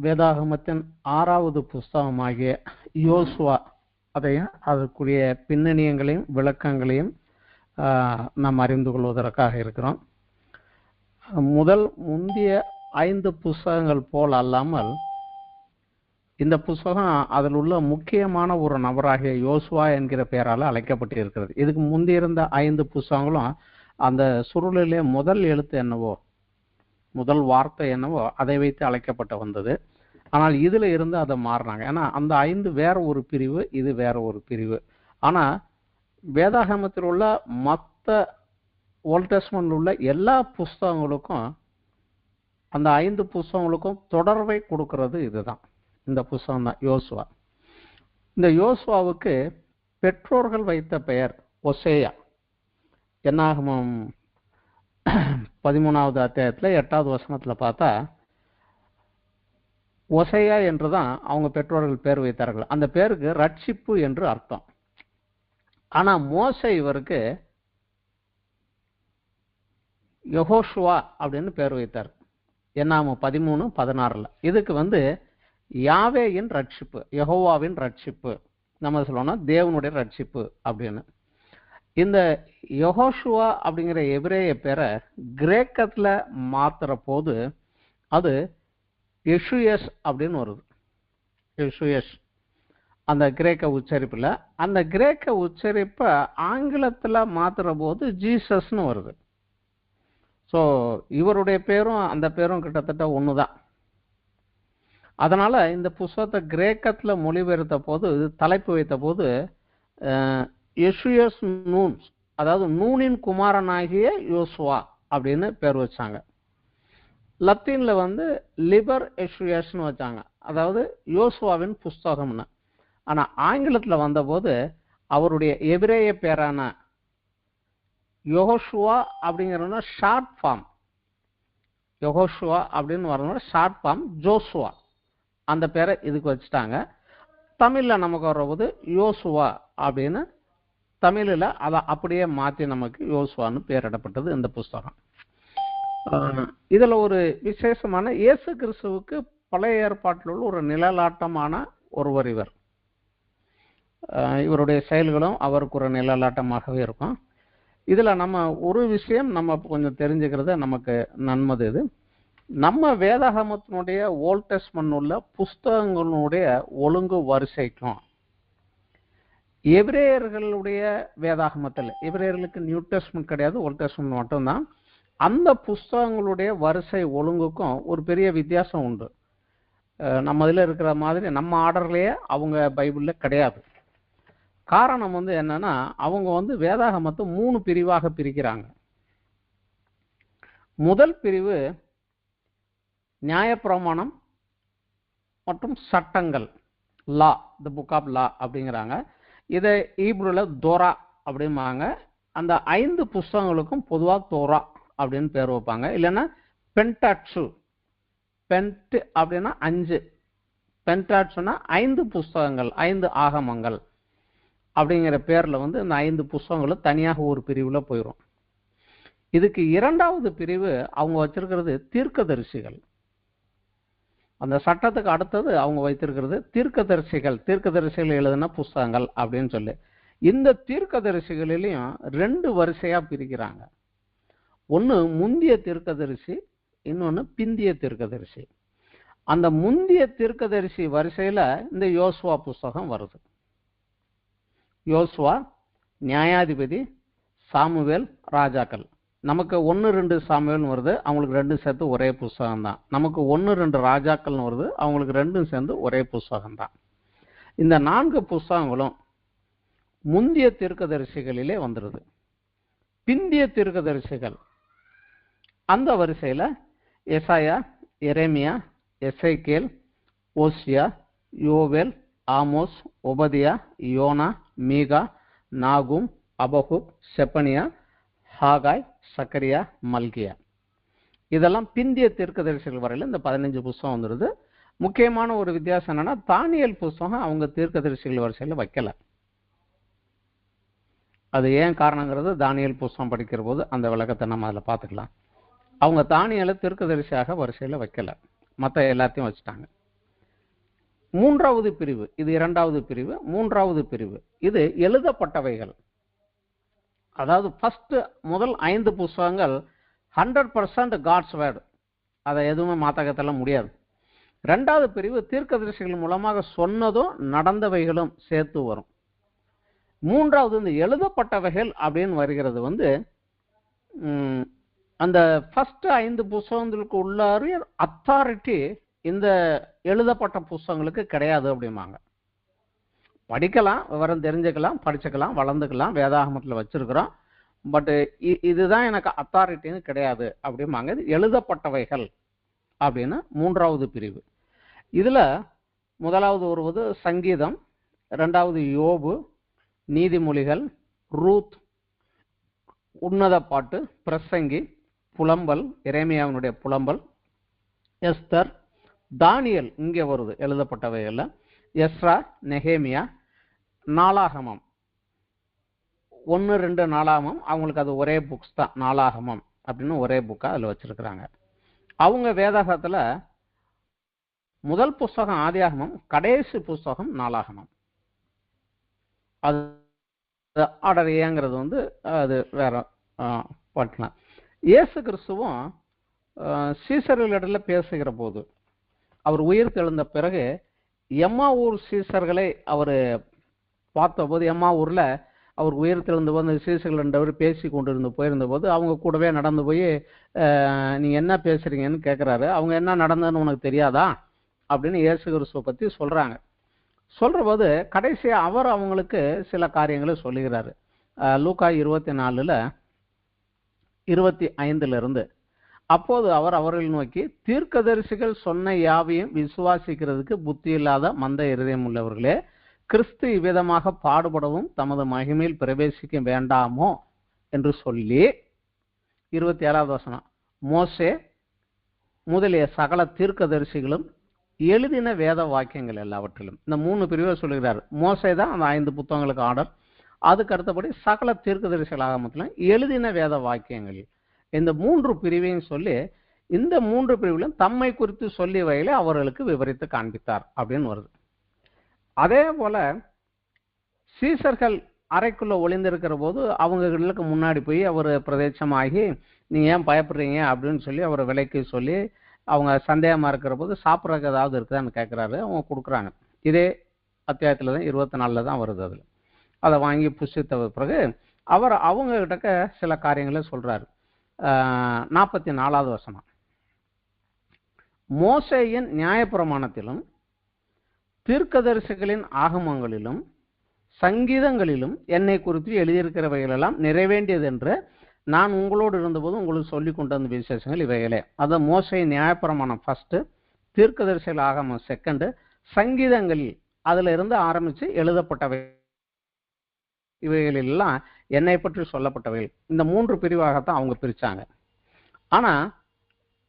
வேதாகமத்தின் 6வது புஸ்தகமாகிய யோசுவா அதையும் அதற்குரிய பின்னணியங்களையும் விளக்கங்களையும் நாம் அறிந்து கொள்வதற்காக இருக்கிறோம். முந்திய 5 புஸ்தகங்கள் போல் அல்லாமல் இந்த புஸ்தகம் அதில் உள்ள முக்கியமான ஒரு நபராகிய யோசுவா என்கிற பெயரால் அழைக்கப்பட்டு இருக்கிறது. இதுக்கு முந்தி இருந்த 5 புஸ்தகங்களும் அந்த சுருளிலே முதல் எழுத்து என்னவோ, முதல் வார்த்தை என்னவோ அதை வைத்து அழைக்கப்பட்டு வந்தது. ஆனால் இதுல இருந்து அதை மாறினாங்க. ஏன்னா அந்த 5 வேற ஒரு பிரிவு, இது வேற ஒரு பிரிவு. ஆனா வேதாகமத்தில் உள்ள மற்ற ஓல்ட் டெஸ்டமென்ட்ல உள்ள எல்லா புஸ்தகங்களுக்கும், அந்த 5 புஸ்தகங்களுக்கும் தொடர்பை கொடுக்கிறது இதுதான், இந்த புஸ்தகம் தான் யோசுவா. இந்த யோசுவாவுக்கு பெற்றோர்கள் வைத்த பெயர் ஒசேயா. என்னாகமம் 13வது அத்தியாயத்தில் 8வது வசனத்துல பார்த்தா ஒசையா என்றுதான் அவங்க பெற்றோர்கள் பேர் வைத்தார்கள். அந்த பேருக்கு ரட்சிப்பு என்று அர்த்தம். ஆனா மோசே இவருக்கு யெகோஷுவா அப்படின்னு பேர் வைத்தார். என்னாகமம் 13:16. இதுக்கு யாவேயின் ரட்சிப்பு, யெகோவாவின் ரட்சிப்பு, நம்ம சொல்லணும் தேவனுடைய ரட்சிப்பு அப்படின்னு. இந்த யெகோஷுவா அப்படிங்கிற எபிரேய பேரை கிரேக்கத்துல மாத்துற போது அது எஷுயஸ் அப்படின்னு வருது. எஷுயஸ் அந்த கிரேக்க உச்சரிப்புல, அந்த கிரேக்க உச்சரிப்பை ஆங்கிலத்துல மாத்துற போது ஜீசஸ்னு வருது. ஸோ இவருடைய பேரும் அந்த பேரும் கிட்டத்தட்ட ஒண்ணுதான். அதனால இந்த புஸ்தகத்தை கிரேக்கத்துல மொழிபெயர்த்த போது, தலைப்பு வைத்த போது எஷுயஸ் நூன், அதாவது நூனின் குமாரனாகிய யோசுவா அப்படின்னு பேர் வச்சாங்க. லத்தீன்ல லிபர் எஷுயஸ்னு வச்சாங்க, அதாவது யோசுவாவின் புஸ்தகம்னு. ஆனா ஆங்கிலத்துல வந்தபோது அவருடைய எபிரேய பேரான யெகோஷுவா அப்படிங்கிறத ஷார்ட் ஃபார்ம், யெகோஷுவா அப்படின்னு வரணும் ஷார்ட் ஃபார்ம் ஜோசுவா, அந்த பேரை இதுக்கு வச்சுட்டாங்க. தமிழ்ல நமக்கு வரபோது யோசுவா அப்படின்னு தமிழில் அதை அப்படியே மாற்றி நமக்கு யோசுவான்னு பேரிடப்பட்டது இந்த புஸ்தகம். இதுல ஒரு விசேஷமான இயேசு கிறிஸ்துவுக்கு பழைய ஏற்பாட்டில் உள்ள ஒரு நிழலாட்டமான ஒருவர் இவர். இவருடைய செயல்களும் அவருக்கு ஒரு நிழலாட்டமாகவே இருக்கும். இதுல நம்ம ஒரு விஷயம் நம்ம கொஞ்சம் தெரிஞ்சுக்கிறது நமக்கு நன்மது. இது நம்ம வேதாகமத்தினுடைய ஓல்ட் டெஸ்டமென்ட் உள்ள புஸ்தகங்களுடைய ஒழுங்கு வரிசைக்கும் எபிரேயர்களுடைய வேதாகமத்தில், எபிரேயர்களுக்கு நியூ டெஸ்டமென்ட் கிடையாது, ஓல்ட் டெஸ்டமென்ட் மட்டும்தான், அந்த புஸ்தகங்களுடைய வரிசை ஒழுங்குக்கும் ஒரு பெரிய வித்தியாசம் உண்டு. நம்ம இதில் இருக்கிற மாதிரி நம்ம ஆர்டர்லேயே அவங்க பைபிளில் கிடையாது. காரணம் என்னன்னா, அவங்க வேதாகமத்தை 3 பிரிவாக பிரிக்கிறாங்க. முதல் பிரிவு நியாயப்பிரமாணம் மற்றும் சட்டங்கள், லா, தி புக் ஆஃப் லா அப்படிங்கிறாங்க. இதை ஈப்ரூல தோரா அப்படிம்பாங்க. அந்த 5 புஸ்தகங்களுக்கும் பொதுவாக தோரா அப்படின்னு பேர் வைப்பாங்க. இல்லைன்னா பென்டாட்சு, பென்ட் அப்படின்னா 5, பென்டாட்சுனா 5 புஸ்தகங்கள், 5 ஆகமங்கள் அப்படிங்கிற பேர்ல இந்த 5 புஸ்தகங்களும் தனியாக ஒரு பிரிவுல போயிடும். இதுக்கு 2வது பிரிவு அவங்க வச்சிருக்கிறது தீர்க்கதரிசிகள். அந்த சட்டத்துக்கு அடுத்தது அவங்க வைத்திருக்கிறது தீர்க்கதரிசிகள், தீர்க்கதரிசிகள் எழுதின புஸ்தகங்கள் அப்படின்னு சொல்லி. இந்த தீர்க்கதரிசிகளிலையும் 2 வரிசையா பிரிக்கிறாங்க. ஒன்று முந்திய தீர்க்கதரிசி, இன்னொன்று பிந்திய தீர்க்கதரிசி. அந்த முந்திய தீர்க்கதரிசி வரிசையில இந்த யோசுவா புஸ்தகம் வருது. யோசுவா, நியாயாதிபதி, சாமுவேல், ராஜாக்கள். நமக்கு 1-2 சாமுவேல்னு வருது, அவங்களுக்கு 2 சேர்த்து ஒரே புஸ்தகம் தான். நமக்கு 1-2 ராஜாக்கள்னு வருது, அவங்களுக்கு 2 சேர்ந்து ஒரே புஸ்தகம் தான். இந்த 4 புஸ்தகங்களும் முந்திய தீர்க்கதரிசிகளிலே வந்துடுது. பிந்திய தீர்க்கதரிசிகள் அந்த வரிசையில எசாயா, எரேமியா, எசேக்கியேல், ஓசியா, யோவேல், ஆமோஸ், ஒபதியா, யோனா, மீகா, நாகும், அபகுக், செப்பனியா, ஹாகாய், சக்கரியா, மல்கியா. இதெல்லாம் பிந்திய தீர்க்கதரிசிகள் வரையில இந்த 15 புஸ்தகம் வந்துடுது. முக்கியமான ஒரு வித்தியாசம் என்னன்னா, தானியேல் புஸ்தகம் அவங்க தீர்க்கதரிசிகள் வரிசையில வைக்கல. அது ஏன் காரணங்கிறது தானியேல் புஸ்தகம் படிக்கிற போது அந்த விளக்கத்தை நம்ம அதில் பார்த்துக்கலாம். அவங்க தானியேலை தீர்க்கதரிசியாக வரிசையில வைக்கல, மற்ற எல்லாத்தையும் வச்சுட்டாங்க. மூன்றாவது பிரிவு, இது இரண்டாவது பிரிவு. மூன்றாவது பிரிவு இது எழுதப்பட்டவைகள். அதாவது முதல் 5 புஸ்தகங்கள் 100% காட்ஸ் வேர்டு, அதை எதுவுமே மாத்தகத்தெல்லாம் முடியாது. இரண்டாவது பிரிவு தீர்க்கதரிசிகள் மூலமாக சொன்னதும் நடந்தவைகளும் சேர்த்து வரும். மூன்றாவது இந்த எழுதப்பட்டவைகள் அப்படின்னு வருகிறது அந்த ஃபர்ஸ்ட் 5 புஸ்தகங்களுக்கு உள்ளார அத்தாரிட்டி இந்த எழுதப்பட்ட புஸ்தகங்களுக்கு கிடையாது அப்படிம்பாங்க. படிக்கலாம், விவரம் தெரிஞ்சுக்கலாம், படிச்சுக்கலாம், வளர்ந்துக்கலாம், வேதாகமத்தில் வச்சிருக்கிறோம், பட் இதுதான் எனக்கு அத்தாரிட்டின்னு கிடையாது அப்படிம்பாங்க. இது எழுதப்பட்டவைகள் அப்படின்னு மூன்றாவது பிரிவு. இதுல முதலாவது வருவது சங்கீதம், இரண்டாவது யோபு, நீதிமொழிகள், ரூத், உன்னத பாட்டு, பிரசங்கி, புலம்பல், எரேமியாவினுடைய புலம்பல், எஸ்தர், தானியல் இங்கே வருது எழுதப்பட்டவைகள்ல, எஸ்ரா, நெகேமியா, நாளாகமம் 1-2 நாளாகமம், அவங்களுக்கு அது ஒரே புக்ஸ் தான், நாளாகமம் அப்படின்னு ஒரே புக்கா அதில் வச்சிருக்கிறாங்க. அவங்க வேதாகத்துல முதல் புஸ்தகம் ஆதியாகமம், கடைசி புஸ்தகம் நாளாகமம். அது ஆர்டர் ஏங்கிறது அது வேற பண்ணலாம். இயேசு கிறிஸ்துவும் சீசர்களிடத்துல பேசுகிற போது, அவர் உயிர் தெழுந்த பிறகு எம்மாவூர் சீசர்களை அவர் பார்த்தபோது, எம்மாவூர்ல அவர் உயிர் தெழுந்த போது அந்த சீசர்கள் 2 பேர் பேசி கொண்டு போயிருந்த போது அவங்க கூடவே நடந்து போய் நீங்க என்ன பேசுறீங்கன்னு கேட்கிறாரு. அவங்க என்ன நடந்ததுன்னு உனக்கு தெரியாதா அப்படின்னு இயேசு கிறிஸ்துவை பத்தி சொல்றாங்க. சொல்ற போது கடைசியா அவர் அவங்களுக்கு சில காரியங்களை சொல்லுகிறாரு. லூக்கா 24:25 அப்போது அவர் அவர்கள் நோக்கி, தீர்க்கதரிசிகள் சொன்ன யாவையும் விசுவாசிக்கிறதுக்கு புத்தி இல்லாத மந்த இருதயம் உள்ளவர்களே, கிறிஸ்து இவ்விதமாக பாடுபடவும் தமது மகிமையில் பிரவேசிக்க வேண்டாமோ என்று சொல்லி, 27வது வசனம், மோசே முதலிய சகல தீர்க்கதரிசிகளும் எழுதின வேத வாக்கியங்கள் எல்லாவற்றிலும். இந்த 3 பிரிவை சொல்லுகிறார். மோசே தான் அந்த 5 புத்தகங்களுக்கு ஆர்டர். அதுக்கு அடுத்தபடி சகல தீர்க்கதரிசிகள் ஆகமத்திலும் எழுதின வேத வாக்கியங்கள், இந்த 3 பிரிவையும் சொல்லி இந்த 3 பிரிவிலும் தம்மை குறித்து சொல்லி வகையிலே அவர்களுக்கு விவரித்து காண்பித்தார் அப்படின்னு வருது. அதே போல சீசர்கள் அறைக்குள்ள ஒளிந்திருக்கிற போது அவங்களுக்கு முன்னாடி போய் அவர் பிரதேசமாகி நீங்க ஏன் பயப்படுறீங்க அப்படின்னு சொல்லி அவரை விலைக்கு சொல்லி, அவங்க சந்தேகமா இருக்கிற போது சாப்பிட்றதுக்கு ஏதாவது இருக்குதான்னு கேட்கிறாரு. அவங்க கொடுக்குறாங்க. இதே அத்தியாயத்துல தான் 24 தான் வருது. அதுல அதை வாங்கி புசித்த பிறகு அவர் அவங்க கிட்ட சில காரியங்களை சொல்றாரு. 44வது வசனம், மோசேயின் நியாயப்பிரமாணத்திலும் தீர்க்கதரிசிகளின் ஆகமங்களிலும் சங்கீதங்களிலும் என்னை குறித்து எழுதியிருக்கிறவைகளெல்லாம் நிறைவேண்டியது என்று நான் உங்களோடு இருந்தபோது உங்களுக்கு சொல்லி கொண்டு வந்த விசேஷங்கள் இவைகளே. அதான் மோசேயின் நியாயப்பிரமாணம் ஃபர்ஸ்ட், தீர்க்கதரிசிகள் ஆகமம் செகண்ட், சங்கீதங்களில் அதுல இருந்து ஆரம்பிச்சு எழுதப்பட்டவை இவைகளெல்லாம் என்னை பற்றி சொல்லப்பட்டவைகள். இந்த 3 பிரிவாகத்தான் அவங்க பிரிச்சாங்க. ஆனா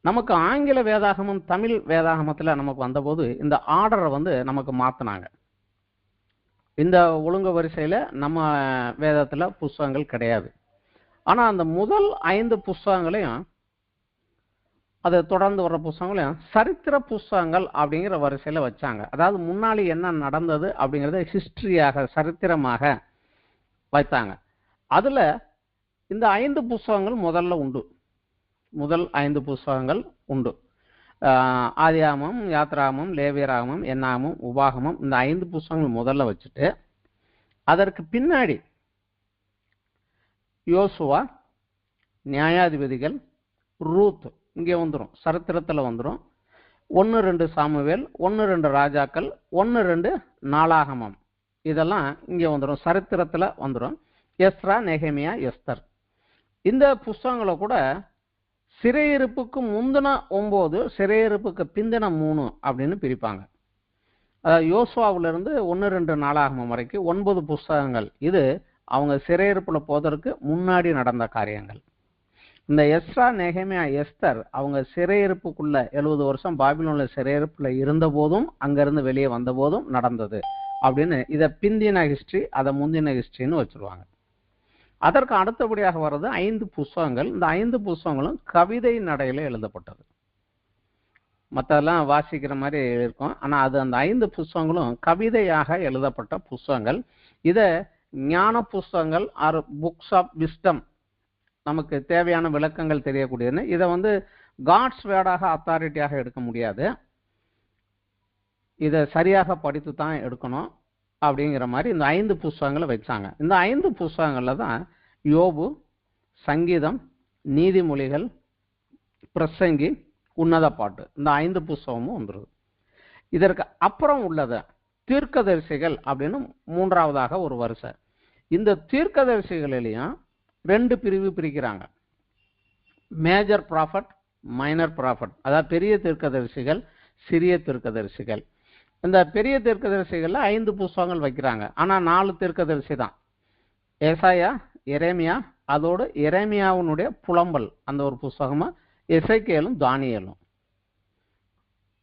நமக்கு ஆங்கில வேதாகமம் தமிழ் வேதாகமத்துல நமக்கு வந்தபோது இந்த ஆர்டரை நமக்கு மாத்தினாங்க. இந்த ஒழுங்கு வரிசையில நம்ம வேதத்துல புஸ்தகங்கள் கிடையாது. ஆனா அந்த முதல் 5 புஸ்தகங்களையும் அதை தொடர்ந்து வர்ற புஸ்தகங்களையும் சரித்திர புஸ்தகங்கள் அப்படிங்கிற வரிசையில வச்சாங்க. அதாவது முன்னாடி என்ன நடந்தது அப்படிங்கறத ஹிஸ்டரியாக சரித்திரமாக வைத்தாங்க. அதுல இந்த 5 புஸ்தகங்கள் முதல்ல உண்டு. முதல் 5 புஸ்தகங்கள் உண்டு. ஆதியாகமம், யாத்ராகமம், லேவியராகமம், என்னாகமம், உபாகமம், இந்த 5 புஸ்தகங்கள் முதல்ல வச்சுட்டு அதற்கு பின்னாடி யோசுவா, நியாயாதிபதிகள், ரூத் இங்கே வந்துடும், சரித்திரத்துல வந்துடும். 1-2 சாமுவேல், 1-2 ராஜாக்கள், 1-2 நாளாகமம், இதெல்லாம் இங்கே வந்துடும், சரித்திரத்துல வந்துடும். எஸ்ரா, நெகேமியா, எஸ்தர், இந்த புஸ்தகங்களை கூட சிறையிருப்புக்கு முந்தின 9, சிறையிருப்புக்கு பிந்தின 3 அப்படின்னு பிரிப்பாங்க. யோசுவாவில இருந்து 1-2 நாளாகமம் வரைக்கும் 9 புஸ்தகங்கள். இது அவங்க சிறையிருப்புல போவதற்கு முன்னாடி நடந்த காரியங்கள். இந்த எஸ்ரா, நெகேமியா, எஸ்தர் அவங்க சிறையிருப்புக்குள்ள 70 வருஷம் பாபிலோன்ல சிறையிருப்புல இருந்த போதும் அங்கிருந்து வெளியே வந்த போதும் நடந்தது அப்படின்னு இதை பிந்தின ஹிஸ்டரி, அதை முந்தின ஹிஸ்டரின்னு வச்சிருவாங்க. அதற்கு அடுத்தபடியாக வர்றது 5 புஸ்தகங்கள். இந்த 5 புஸ்தகங்களும் கவிதை நடையில எழுதப்பட்டது. மற்றெல்லாம் வாசிக்கிற மாதிரி இருக்கும். ஆனால் அது அந்த 5 புஸ்தகங்களும் கவிதையாக எழுதப்பட்ட புஸ்தகங்கள். இதை ஞான புஸ்தகங்கள் ஆர் புக்ஸ் ஆஃப் விஸ்டம், நமக்கு தேவையான விளக்கங்கள் தெரியக்கூடியதுன்னு. இதை வந்து காட்ஸ் வேர்டாக அத்தாரிட்டியாக எடுக்க முடியாது, இதை சரியாக படித்து தான் எடுக்கணும் அப்படிங்கிற மாதிரி இந்த 5 புஸ்தகங்களை வச்சாங்க. இந்த 5 புஸ்தகங்களில் தான் யோபு, சங்கீதம், நீதிமொழிகள், பிரசங்கி, உன்னத பாட்டு, இந்த 5 புஸ்தகமும் வந்துடுது. இதற்கு அப்புறம் உள்ளத தீர்க்கதரிசிகள் அப்படின்னு 3ஆவதாக ஒரு வரிசை. இந்த தீர்க்கதரிசிகளிலையும் 2 பிரிவு பிரிக்கிறாங்க. மேஜர் ப்ராஃபட், மைனர் ப்ராஃபட், அதாவது பெரிய தீர்க்கதரிசிகள், சிறிய தீர்க்கதரிசிகள். இந்த பெரிய தீர்க்கதரிசிகள்ல 5 புஸ்தகங்கள் வைக்கிறாங்க. ஆனால் 4 தீர்க்கதரிசி தான். ஏசாயா, எரேமியா, அதோடு எரேமியாவுடைய புலம்பல் அந்த ஒரு புஸ்தகமா, எசேக்கியேலும் தானியேலும்.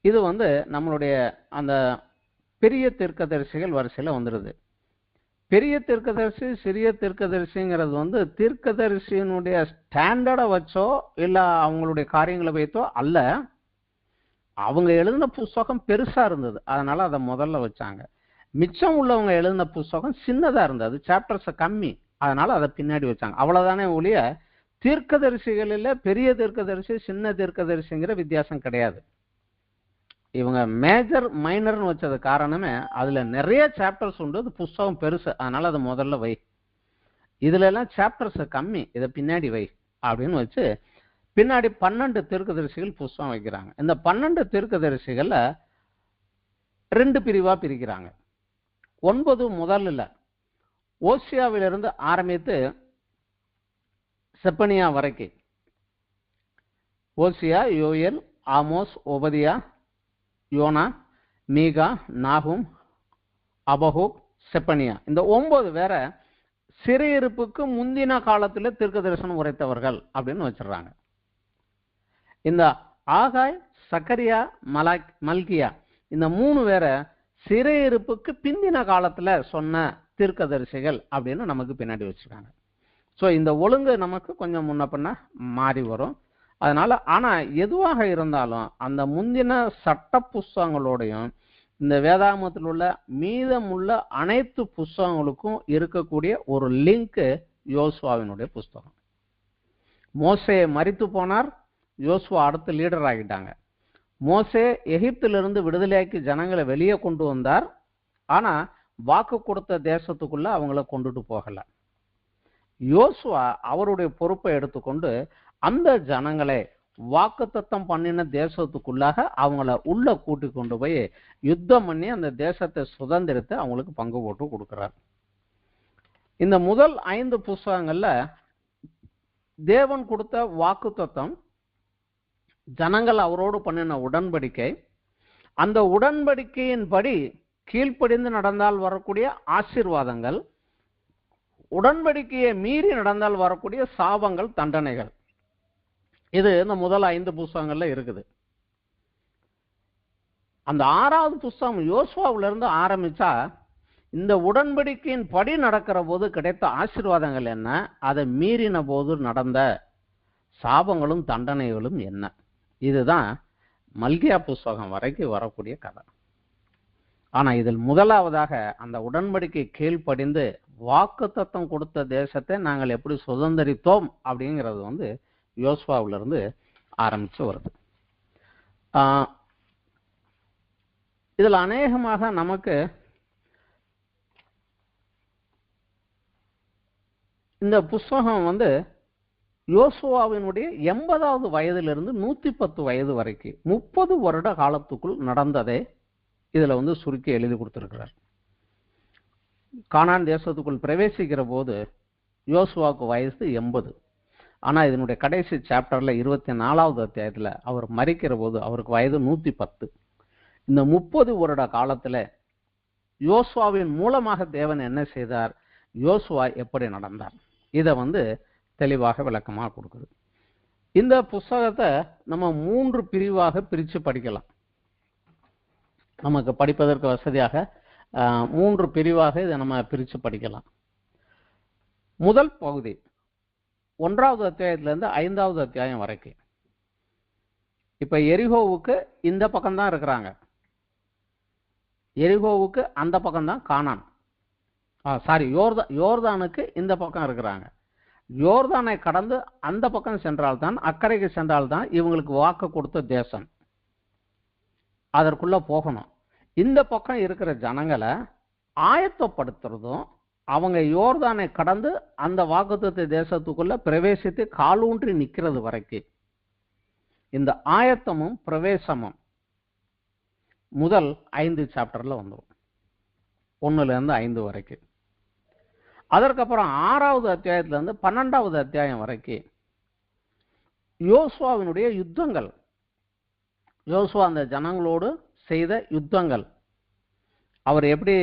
இது வந்து நம்மளுடைய அந்த பெரிய தீர்க்கதரிசிகள் வரிசையில் வந்துடுது. பெரிய தீர்க்கதரிசி, சிறிய தீர்க்கதரிசிங்கிறது வந்து தீர்க்கதரிசியினுடைய ஸ்டாண்டர்டை வச்சோ இல்லை அவங்களுடைய காரியங்களை வைத்தோ அல்ல. அவங்க எழுதின புஸ்தகம் பெருசா இருந்தது, அதனால அதை முதல்ல வச்சாங்க. மிச்சம் உள்ளவங்க எழுதின புஸ்தகம் சின்னதா இருந்தது, சாப்டர்ஸ் கம்மி, அதனால அதை பின்னாடி வச்சாங்க. அவ்வளவுதானே ஒழிய தீர்க்கதரிசிகளில் பெரிய தீர்க்கதரிசி, சின்ன தீர்க்கதரிசிங்கிற வித்தியாசம் கிடையாது. இவங்க மேஜர் மைனர்னு வச்சது காரணமே அதுல நிறைய சாப்டர்ஸ் உண்டு, அது புஸ்தகம் பெருசு, அதனால அதை முதல்ல வை. இதுல எல்லாம் சாப்டர்ஸ் கம்மி, இதை பின்னாடி வை அப்படின்னு வச்சு பின்னாடி 12 தீர்க்கதரிசிகள் புஸ்தகம் வைக்கிறாங்க. இந்த 12 தீர்க்கதரிசிகள்ல 2 பிரிவா பிரிக்கிறாங்க. 9 முதல்ல ஓசியாவிலிருந்து ஆரம்பித்து செப்பனியா வரைக்கும், ஓசியா, யோயல், ஆமோஸ், ஒபதியா, யோனா, மீகா, நாகும், அபகூக், செப்பனியா, இந்த 9 வேற சிறையிருப்புக்கு முந்தின காலத்தில் தீர்க்க தரிசனம் உரைத்தவர்கள் அப்படின்னு வச்சிடறாங்க. இந்த ஆகாய், சக்கரியா, மல்கியா, இந்த 3 வேற சிறையிருப்புக்கு பிந்தின காலத்துல சொன்ன தீர்க்கதரிசிகள் அப்படின்னு நமக்கு பின்னாடி வச்சிருக்காங்க. ஸோ இந்த ஒழுங்கு நமக்கு கொஞ்சம் முன்ன பின்ன மாறி வரும். அதனால ஆனா எதுவாக இருந்தாலும் அந்த முந்தின சட்ட புஸ்தகங்களோடையும் இந்த வேதாகமத்தில் உள்ள மீதமுள்ள அனைத்து புஸ்தகங்களுக்கும் இருக்கக்கூடிய ஒரு லிங்க் யோசுவாவினுடைய புஸ்தகம். மோசே மரித்து போனார், யோசுவா அடுத்த லீடர் ஆகிட்டாங்க. மோசே எகிப்திலிருந்து விடுதலையாக்கி ஜனங்களை வெளியே கொண்டு வந்தார், ஆனா வாக்கு கொடுத்த தேசத்துக்குள்ள அவங்கள கொண்டுட்டு போகல. யோசுவா அவருடைய பொறுப்பை எடுத்துக்கொண்டு அந்த ஜனங்களை வாக்குத்தத்தம் பண்ணின தேசத்துக்குள்ளாக அவங்கள உள்ள கூட்டி கொண்டு போய் யுத்தம் பண்ணி அந்த தேசத்தை சுதந்திரத்தை அவங்களுக்கு பங்கு போட்டு கொடுக்கிறார். இந்த முதல் 5 புஸ்தகங்கள்ல தேவன் கொடுத்த வாக்குத்தத்தம், ஜனங்கள் அவரோடு பண்ணின உடன்படிக்கை, அந்த உடன்படிக்கையின்படி கீழ்ப்படிந்து நடந்தால் வரக்கூடிய ஆசீர்வாதங்கள், உடன்படிக்கையை மீறி நடந்தால் வரக்கூடிய சாபங்கள், தண்டனைகள், இது இந்த முதல் 5 புஸ்தகங்கள்ல இருக்குது. அந்த 6வது புஸ்தகம் யோசுவாவில இருந்து ஆரம்பிச்சா இந்த உடன்படிக்கையின் படி நடக்கிற போது கிடைத்த ஆசீர்வாதங்கள் என்ன, அதை மீறின போது நடந்த சாபங்களும் தண்டனைகளும் என்ன, இதுதான் மல்கியா புஸ்தகம் வரைக்கும் வரக்கூடிய கதை. ஆனா இதில் முதலாவதாக அந்த உடன்படிக்கை கீழ்ப்படிந்து வாக்குத்தத்தம் கொடுத்த தேசத்தை நாங்கள் எப்படி சுதந்திரித்தோம் அப்படிங்கிறது வந்து யோசுவாவிலிருந்து ஆரம்பிச்சு வருது. இதில் அநேகமாக நமக்கு இந்த புஸ்தகம் வந்து யோசுவாவினுடைய 80வது வயதிலிருந்து 110 வயது வரைக்கும் 30 வருட காலத்துக்குள் நடந்ததை இதுல வந்து சுருக்கி எழுதி கொடுத்திருக்கிறார். கானான் தேசத்துக்குள் பிரவேசிக்கிற போது யோசுவாவுக்கு வயசு 80. ஆனா இதனுடைய கடைசி சாப்டர்ல 24வது அத்தியாயத்துல அவர் மரிக்கிற போது அவருக்கு வயது 110. இந்த 30 வருட காலத்துல யோசுவாவின் மூலமாக தேவன் என்ன செய்தார், யோசுவா எப்படி நடந்தார், இதை வந்து தெளிவாக விளக்கமாக கொடுக்குது. இந்த புஸ்தகத்தை நம்ம 3 பிரிவாக பிரித்து படிக்கலாம். நமக்கு படிப்பதற்கு வசதியாக 3 பிரிவாக இதை நம்ம பிரித்து படிக்கலாம். முதல் பகுதி 1வது அத்தியாயத்திலிருந்து 5வது அத்தியாயம் வரைக்கும் இப்ப எரிகோவுக்கு இந்த பக்கம் தான் இருக்கிறாங்க, எரிகோவுக்கு அந்த பக்கம் தான் கானான், யோர்தானுக்கு இந்த பக்கம் இருக்கிறாங்க. யோர்தானை கடந்து அந்த பக்கம் சென்றால்தான், அக்கறைக்கு சென்றால்தான் இவங்களுக்கு வாக்கு கொடுத்த தேசம், அதற்குள்ள போகணும். இந்த பக்கம் இருக்கிற ஜனங்களை ஆயத்தப்படுத்துறதும், அவங்க யோர்தானை கடந்து அந்த வாக்குத்தத்த தேசத்துக்குள்ள பிரவேசித்து காலூன்றி நிக்கிறது வரைக்கும் இந்த ஆயத்தமும் பிரவேசமும் முதல் 5 சாப்டர்ல வந்துடும், 1ல இருந்து 5 வரைக்கும். அதற்கப்புறம் 6வது அத்தியாயத்துல இருந்து 12வது அத்தியாயம் வரைக்கும் யோசுவாவினுடைய யுத்தங்கள், யோசுவா அந்த ஜனங்களோடு செய்த யுத்தங்கள், அவர் எப்படி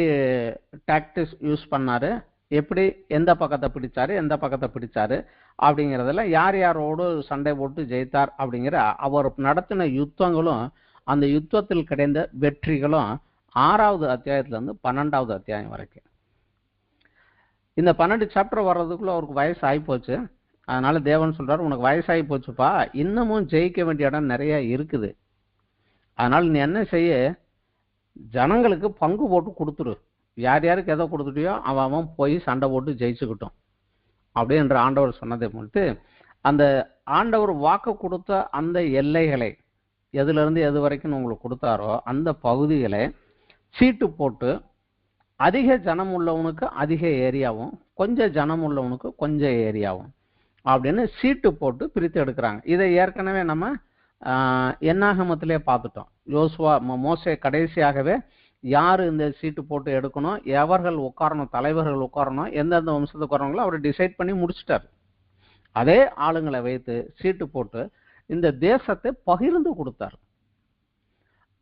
டாக்டிக்ஸ் யூஸ் பண்ணாரு, எப்படி எந்த பக்கத்தை பிடிச்சாரு எந்த பக்கத்தை பிடிச்சாரு அப்படிங்கிறதெல்லாம், யார் யாரோடு சண்டை போட்டு ஜெயித்தார் அப்படிங்கிற அவர் நடத்தின யுத்தங்களும் அந்த யுத்தத்தில் கிடைந்த வெற்றிகளும் 6வது அத்தியாயத்துல இருந்து 12வது அத்தியாயம் வரைக்கும். இந்த 12 சாப்டர் வர்றதுக்குள்ள அவருக்கு வயசு ஆகிப்போச்சு. அதனால தேவன் சொல்றாரு, உனக்கு வயசாகி போச்சுப்பா, இன்னமும் ஜெயிக்க வேண்டிய இடம் நிறைய இருக்குது, அதனால நீ என்ன செய்ய, ஜனங்களுக்கு பங்கு போட்டு கொடுத்துரு, யார் யாருக்கு எதை கொடுத்துட்டியோ அவன் போய் சண்டை போட்டு ஜெயிச்சுக்கிட்டோம் அப்படின்ற ஆண்டவர் சொன்னதை பொறுத்து, அந்த ஆண்டவர் வாக்கு கொடுத்த அந்த எல்லைகளை, எதுல இருந்து எது வரைக்கும் உங்களுக்கு கொடுத்தாரோ அந்த பகுதிகளை சீட்டு போட்டு, அதிக ஜனம் உள்ளவனுக்கு அதிக ஏரியாவும் கொஞ்சம் ஜனம் உள்ளவனுக்கு கொஞ்சம் ஏரியாவும் அப்படின்னு சீட்டு போட்டு பிரித்து எடுக்கிறாங்க. இதை ஏற்கனவே நம்ம என்னாகமத்திலே பார்த்துட்டோம். யோசுவா மோசே கடைசியாகவே யார் இந்த சீட்டு போட்டு எடுக்கணும், எவர்கள் உட்காரணும், தலைவர்கள் உட்காரணும், எந்தெந்த வம்சத்துக்கு வரவங்களோ அவர் டிசைட் பண்ணி முடிச்சிட்டார். அதே ஆளுங்களை வைத்து சீட்டு போட்டு இந்த தேசத்தை பகிர்ந்து கொடுத்தார்.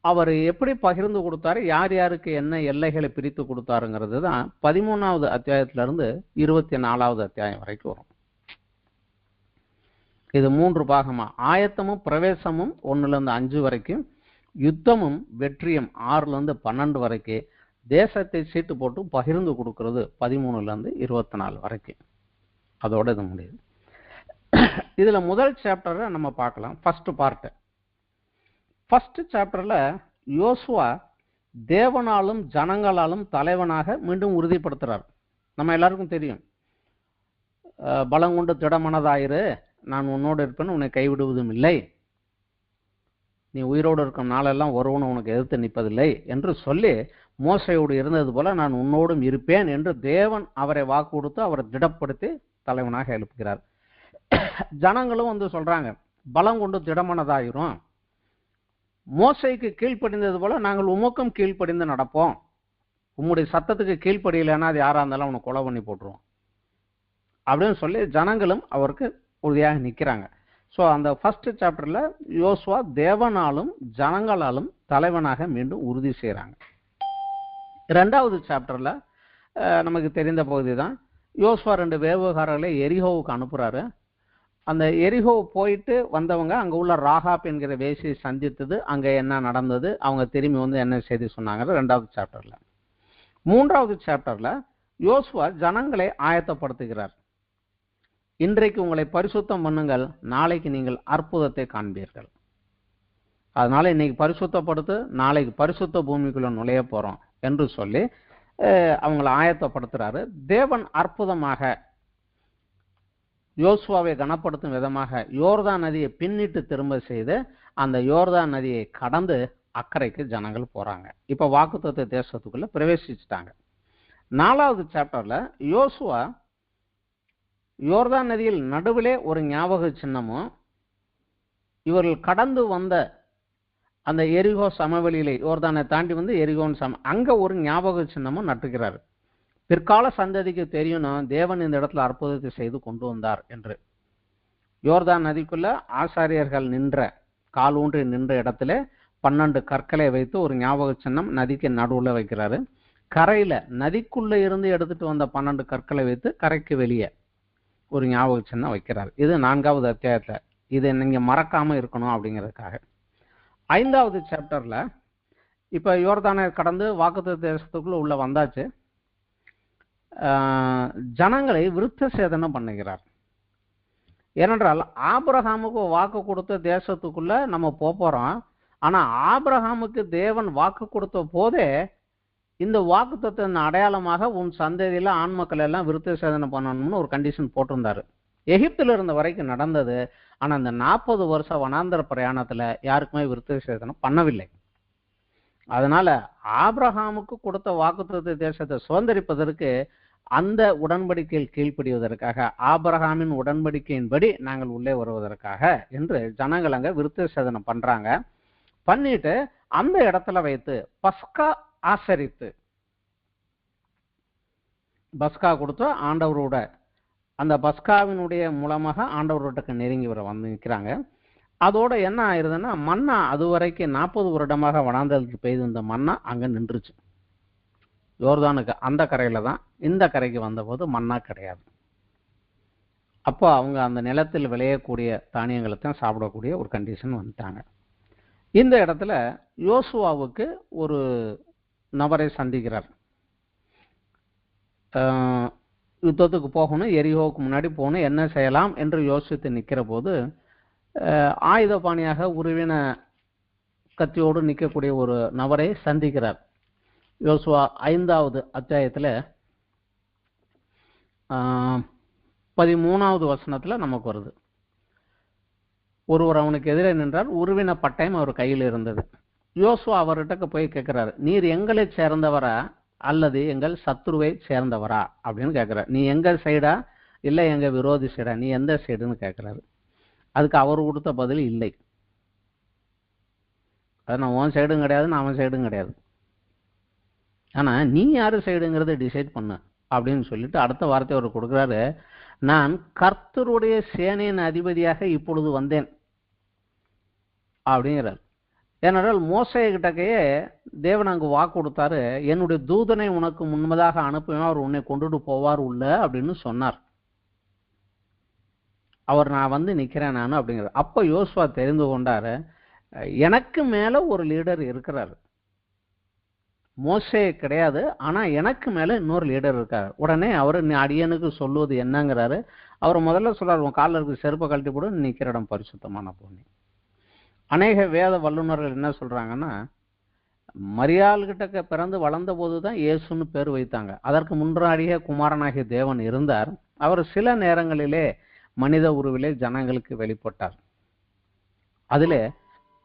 அவர் எப்படி பகிர்ந்து கொடுத்தாரு, யார் யாருக்கு என்ன எல்லைகளை பிரித்து கொடுத்தாருங்கிறது தான் 13வது அத்தியாயத்திலிருந்து 24வது அத்தியாயம் வரைக்கும் வரும். இது 3 பாகமா, ஆயத்தமும் பிரவேசமும் 1ல இருந்து 5 வரைக்கும், யுத்தமும் வெற்றியும் 6ல இருந்து 12 வரைக்கும், தேசத்தை சீட்டு போட்டு பகிர்ந்து கொடுக்கிறது 13ல இருந்து 24 வரைக்கும். அதோட இது முடியுது. இதுல முதல் சாப்டரை நம்ம பார்க்கலாம். ஃபர்ஸ்ட் சாப்டர்ல யோசுவா தேவனாலும் ஜனங்களாலும் தலைவனாக மீண்டும் உறுதிப்படுத்துறார். நம்ம எல்லாருக்கும் தெரியும், பலங்கொண்டு திடமனதாயிரு, நான் உன்னோடு இருப்பேன், உன்னை கைவிடுவதும் இல்லை, நீ உயிரோடு இருக்கும் நாளெல்லாம் ஒருவனும் உனக்கு எதிர்த்து நிற்பதில்லை என்று சொல்லி, மோசையோடு இருந்தது போல நான் உன்னோடும் இருப்பேன் என்று தேவன் அவரை வாக்கு கொடுத்து அவரை திடப்படுத்தி தலைவனாக எழுப்புகிறார். ஜனங்களும் வந்து சொல்றாங்க, பலம் கொண்டு திடமனதாயிரும், மோசைக்கு கீழ்ப்படிந்தது போல நாங்கள் உமக்கும் கீழ்ப்படிந்து நடப்போம், உம்முடைய சத்தத்துக்கு கீழ்ப்படியலைன்னா அது யாரா இருந்தாலும் அவனை கொலை பண்ணி போட்டுருவோம் அப்படின்னு சொல்லி ஜனங்களும் அவருக்கு உறுதியாக நிற்கிறாங்க. ஸோ அந்த ஃபர்ஸ்ட் சாப்டர்ல யோசுவா தேவனாலும் ஜனங்களாலும் தலைவனாக மீண்டும் உறுதி செய்கிறாங்க. 2வது சாப்டர்ல நமக்கு தெரிந்த பகுதி தான், யோசுவா 2 வேவுகாரர்களை எரிகோவுக்கு அனுப்புறாரு. அந்த எரிகோ போயிட்டு வந்தவங்க அங்க உள்ள ராகாப் என்கிற வேசியை சந்தித்தது, அங்க என்ன நடந்தது, அவங்க திரும்பி வந்து என்ன செய்தி சொன்னாங்க 2வது சாப்டர்ல. 3வது சாப்டர்ல யோசுவா ஜனங்களை ஆயத்தப்படுத்துகிறார். இன்றைக்கு உங்களை பரிசுத்தம் பண்ணுங்கள், நாளைக்கு நீங்கள் அற்புதத்தை காண்பீர்கள், அதனால இன்னைக்கு பரிசுத்தப்படுத்து, நாளைக்கு பரிசுத்த பூமிக்குள்ள நுழைய போறோம் என்று சொல்லி அவங்களை ஆயத்தப்படுத்துறாரு. தேவன் அற்புதமாக யோசுவாவை கனப்படுத்தும் விதமாக யோர்தான் நதியை பின்னிட்டு திரும்ப செய்து அந்த யோர்தான் நதியை கடந்து அக்கறைக்கு ஜனங்கள் போறாங்க. இப்ப வாக்குத்தத்த தேசத்துக்குள்ள பிரவேசிச்சுட்டாங்க. 4வது சாப்டர்ல யோசுவா யோர்தான் நதியில் நடுவிலே ஒரு ஞாபக சின்னமும், இவர்கள் கடந்து வந்த அந்த எரிகோ சமவெளியிலே, யோர்தானை தாண்டி வந்து எரிகோன் அங்க ஒரு ஞாபக சின்னமும் நட்டுகிறார். பிற்கால சந்ததிக்கு தெரியணும் தேவன் இந்த இடத்துல அற்புதத்தை செய்து கொண்டு வந்தார் என்று. யோர்தான் நதிக்குள்ள ஆசாரியர்கள் கால் ஊன்றி நின்ற இடத்துல 12 கற்களை வைத்து ஒரு ஞாபக சின்னம் நதிக்கு நடுவுல வைக்கிறாரு. கரையில நதிக்குள்ள இருந்து எடுத்துட்டு வந்த 12 கற்களை வைத்து கரைக்கு வெளியே ஒரு ஞாபக சின்னம் வைக்கிறார். இது 4வது அத்தியாயத்துல, இதை நீங்க மறக்காம இருக்கணும் அப்படிங்கிறதுக்காக. 5வது சாப்டர்ல இப்ப யோர்தானை கடந்து வாக்குத்தத்த தேசத்துக்குள்ள உள்ள வந்தாச்சு. ஜனங்களை விருத்த சேதனம் பண்ணுகிறார். ஏனென்றால் ஆபிரகாமுக்கு வாக்கு கொடுத்த தேசத்துக்குள்ள நம்ம போறோம். ஆனா ஆபிரகாமுக்கு தேவன் வாக்கு கொடுத்த போதே இந்த வாக்குத்தத்தின் அடையாளமாக உன் சந்ததியில ஆண் மக்கள் எல்லாம் விருத்த சேதனம் பண்ணணும்னு ஒரு கண்டிஷன் போட்டிருந்தாரு. எகிப்தில் இருந்த வரைக்கும் நடந்தது. ஆனா அந்த 40 வருஷ வனாந்தர பிரயாணத்துல யாருக்குமே விருத்த சேதனம் பண்ணவில்லை. அதனால ஆபிரகாமுக்கு கொடுத்த வாக்குத்தத்த தேசத்தை சுதந்திரிப்பதற்கு அந்த உடன்படிக்கையில் கீழ்ப்படிவதற்காக, ஆபிரகாமின் உடன்படிக்கையின்படி நாங்கள் உள்ளே வருவதற்காக என்று ஜனங்கள் அங்க விருத்த சேதனம் பண்றாங்க. பண்ணிட்டு அந்த இடத்துல வைத்து பஸ்கா ஆசரித்து, பஸ்கா கொடுத்து ஆண்டவரோட அந்த பஸ்காவினுடைய மூலமாக ஆண்டவரோட்டுக்கு நெருங்கி வந்து நிற்கிறாங்க. அதோட என்ன ஆயிருதுன்னா, மன்னா அது வரைக்கும் 40 வருடமாக வனாந்தரத்துக்கு பெய்து இந்த மன்னா அங்க நின்றுச்சு. யோர்தானுக்கு அந்த கரையில தான், இந்த கரைக்கு வந்தபோது மன்னா கிடையாது. அப்போ அவங்க அந்த நிலத்தில் விளையக்கூடிய தானியங்களை தான் சாப்பிடக்கூடிய ஒரு கண்டிஷன் வந்துட்டாங்க. இந்த இடத்துல யோசுவாவுக்கு ஒரு நபரை சந்திக்கிறார். யுத்தத்துக்கு போகணும், எரிகோவுக்கு முன்னாடி போகணும், என்ன செய்யலாம் என்று யோசித்து நிற்கிற போது ஆயுதபாணியாக உருவின கத்தியோடு நிற்கக்கூடிய ஒரு நபரை சந்திக்கிறார். யோசுவா 5வது அத்தியாயத்துல 13வது வசனத்துல நமக்கு வருது. ஒருவர் அவனுக்கு எதிரே நின்றார், உருவின பட்டயம் அவர் கையில் இருந்தது. யோசுவா அவர்கிட்ட போய் கேட்கிறார், நீர் எங்களை சேர்ந்தவரா அல்லது எங்கள் சத்துருவை சேர்ந்தவரா அப்படின்னு கேட்கிறார். நீ எங்க சைடா இல்லை எங்க விரோதி சைடா, நீ எந்த சைடுன்னு கேட்கிறாரு. அதுக்கு அவர் கொடுத்த பதில் இல்லை. அது நான் உன் சைடும் கிடையாது, நான் அவன் சைடும் கிடையாது, ஆனா நீ யாரு சைடுங்கிறத டிசைட் பண்ணு அப்படின்னு சொல்லிட்டு அடுத்த வார்த்தை அவர் கொடுக்குறாரு, நான் கர்த்தருடைய சேனையின் அதிபதியாக இப்பொழுது வந்தேன் அப்படிங்கிறார். ஏனென்றால் மோசே கிட்டக்கையே தேவன் அங்கு வாக்கு கொடுத்தாரு, என்னுடைய தூதனை உனக்கு முன்பதாக அனுப்புவேன், அவர் உன்னை கொண்டுட்டு போவார் உள்ள அப்படின்னு சொன்னார். அவர் நான் வந்து நிக்கிறேன் நான் அப்படிங்கிறார். அப்ப யோசுவா தெரிந்து கொண்டாரு, எனக்கு மேல ஒரு லீடர் இருக்கிறாரு. மோசே கிடையாது, ஆனா எனக்கு மேல இன்னொரு லீடர் இருக்காரு. உடனே அவர் அடியனுக்கு சொல்லுவது என்னங்கிறாரு. அவர் முதல்ல சொல்றாரு, உன் காலில் இருக்கு செருப்பை கழட்டி போடு, நிக்கிற இடம் பரிசுத்தமான பூமி. அநேக வேத வல்லுநர்கள் என்ன சொல்றாங்கன்னா, மரியாள் கிட்ட பிறந்து வளர்ந்த போதுதான் இயேசுன்னு பேர் வைத்தாங்க. அதற்கு முன்னாடியே குமாரனாகிய தேவன் இருந்தார். அவர் சில நேரங்களிலே மனித உருவிலே ஜனங்களுக்கு வெளிப்பட்டார். அதுல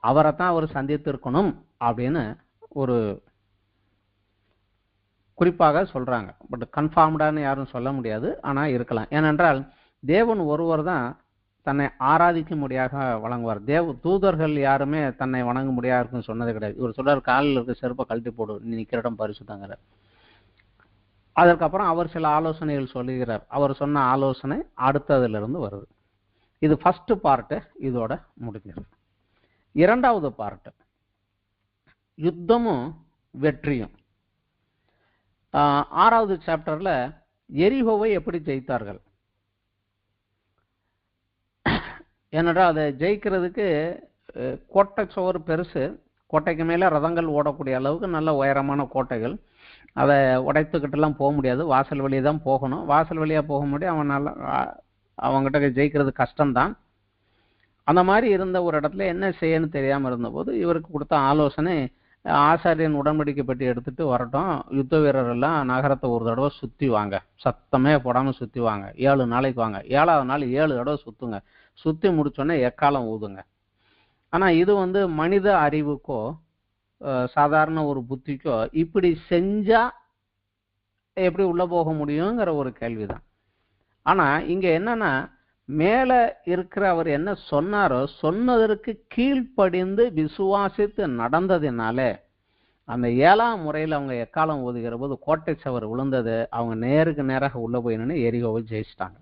அவரைத்தான் அவர் சந்தித்திருக்கணும் அப்படின்னு ஒரு குறிப்பாக சொல்றாங்க. பட் கன்ஃபார்ம்டான்னு யாரும் சொல்ல முடியாது, ஆனா இருக்கலாம். ஏனென்றால் தேவன் ஒருவர் தான் தன்னை ஆராதிக்க முடியாக வழங்குவார். தூதர்கள் யாருமே தன்னை வணங்க முடியாது இருக்குன்னு சொன்னது கிடையாது. இவர் சொல்றார், காலில் இருக்க செருப்பை கழட்டி போடு, நீ நிக்கிற இடம் பரிசுத்தங்கிறார். அதற்கப்புறம் அவர் சில ஆலோசனைகள் சொல்லுகிறார். அவர் சொன்ன ஆலோசனை அடுத்ததுல இருந்து வருது. இது ஃபர்ஸ்ட் பார்ட்டு இதோட முடிஞ்சிருக்கு. 2வது பார்ட்டு யுத்தமும் வெற்றியும். 6வது சாப்டர்ல எரிகோவை எப்படி ஜெயித்தார்கள். ஏனென்றால் அதை ஜெயிக்கிறதுக்கு கோட்டை சுவர் பெருசு, கோட்டைக்கு மேலே ரதங்கள் ஓடக்கூடிய அளவுக்கு நல்ல உயரமான கோட்டைகள். அதை உடைத்துக்கிட்டெல்லாம் போக முடியாது, வாசல் வழியே தான் போகணும். வாசல் வழியாக போக முடியும், அவன் நல்லா அவங்ககிட்ட ஜெயிக்கிறது கஷ்டம்தான். அந்த மாதிரி இருந்த ஒரு இடத்துல என்ன செய்யன்னு தெரியாமல் இருந்தபோது இவருக்கு கொடுத்த ஆலோசனை, ஆசாரியன் உடன்படிக்கை பெட்டி எடுத்துட்டு வரட்டும், யுத்த வீரர் எல்லாம் நகரத்தை ஒரு தடவை சுற்றி வாங்க, சத்தமே போடாமல் சுற்றி வாங்க, 7 நாளைக்கு வாங்க, 7வது நாள் 7 தடவை சுற்றுங்க, சுற்றி முடிச்சோடனே எக்காலம் ஊதுங்க. ஆனால் இது மனித அறிவுக்கோ சாதாரண ஒரு புத்திக்கோ இப்படி செஞ்சா எப்படி உள்ள போக முடியுங்கிற ஒரு கேள்விதான். ஆனால் இங்கே என்னன்னா, மேலே இருக்கிற அவர் என்ன சொன்னாரோ சொன்னதற்கு கீழ்ப்படிந்து விசுவாசித்து நடந்ததினாலே அந்த 7ஆம் முறையில் அவங்க எக்காலம் ஊதுகிற போது கோட்டை சவர் விழுந்தது. அவங்க நேருக்கு நேராக உள்ள போய் நின்று எரிகோவை ஜெயிச்சிட்டாங்க.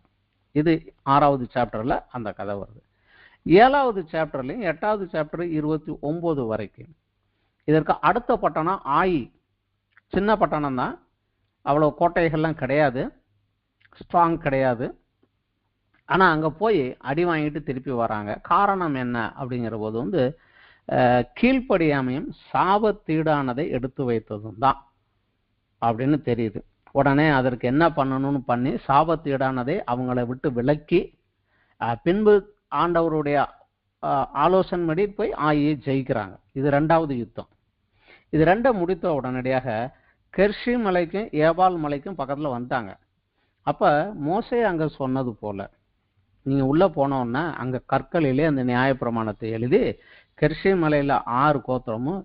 இது 6வது சாப்டர்ல அந்த கதை வருது. 7வது சாப்டர்லையும் 8வது சாப்டர் 29 வரைக்கும் இதற்கு அடுத்த பட்டணம் ஆயி. சின்ன பட்டணம் தான், அவ்வளோ கோட்டைகள்லாம் கிடையாது, ஸ்ட்ராங் கிடையாது. ஆனால் அங்கே போய் அடி வாங்கிட்டு திருப்பி வராங்க. காரணம் என்ன அப்படிங்கிற போது கீழ்ப்படியாமையும் சாபத்தீடானதை எடுத்து வைத்ததும் தான் அப்படின்னு தெரியுது. உடனே அதற்கு என்ன பண்ணணும்னு பண்ணி சாபத்தீடானதை அவங்கள விட்டு விலக்கி பின்பு ஆண்டவருடைய ஆலோசனைப்படி போய் ஆயை ஜெயிக்கிறாங்க. இது 2வது யுத்தம். இது 2 முடித்த உடனடியாக கெர்ஷி மலைக்கும் ஏபால் மலைக்கும் பக்கத்துல வந்துட்டாங்க. அப்ப மோசே அங்க சொன்னது போல நீங்க உள்ள போனோன்னா அங்க கற்களிலே அந்த நியாயப்பிரமாணத்தை எழுதி கெர்ஷி மலையில 6 கோத்திரமும்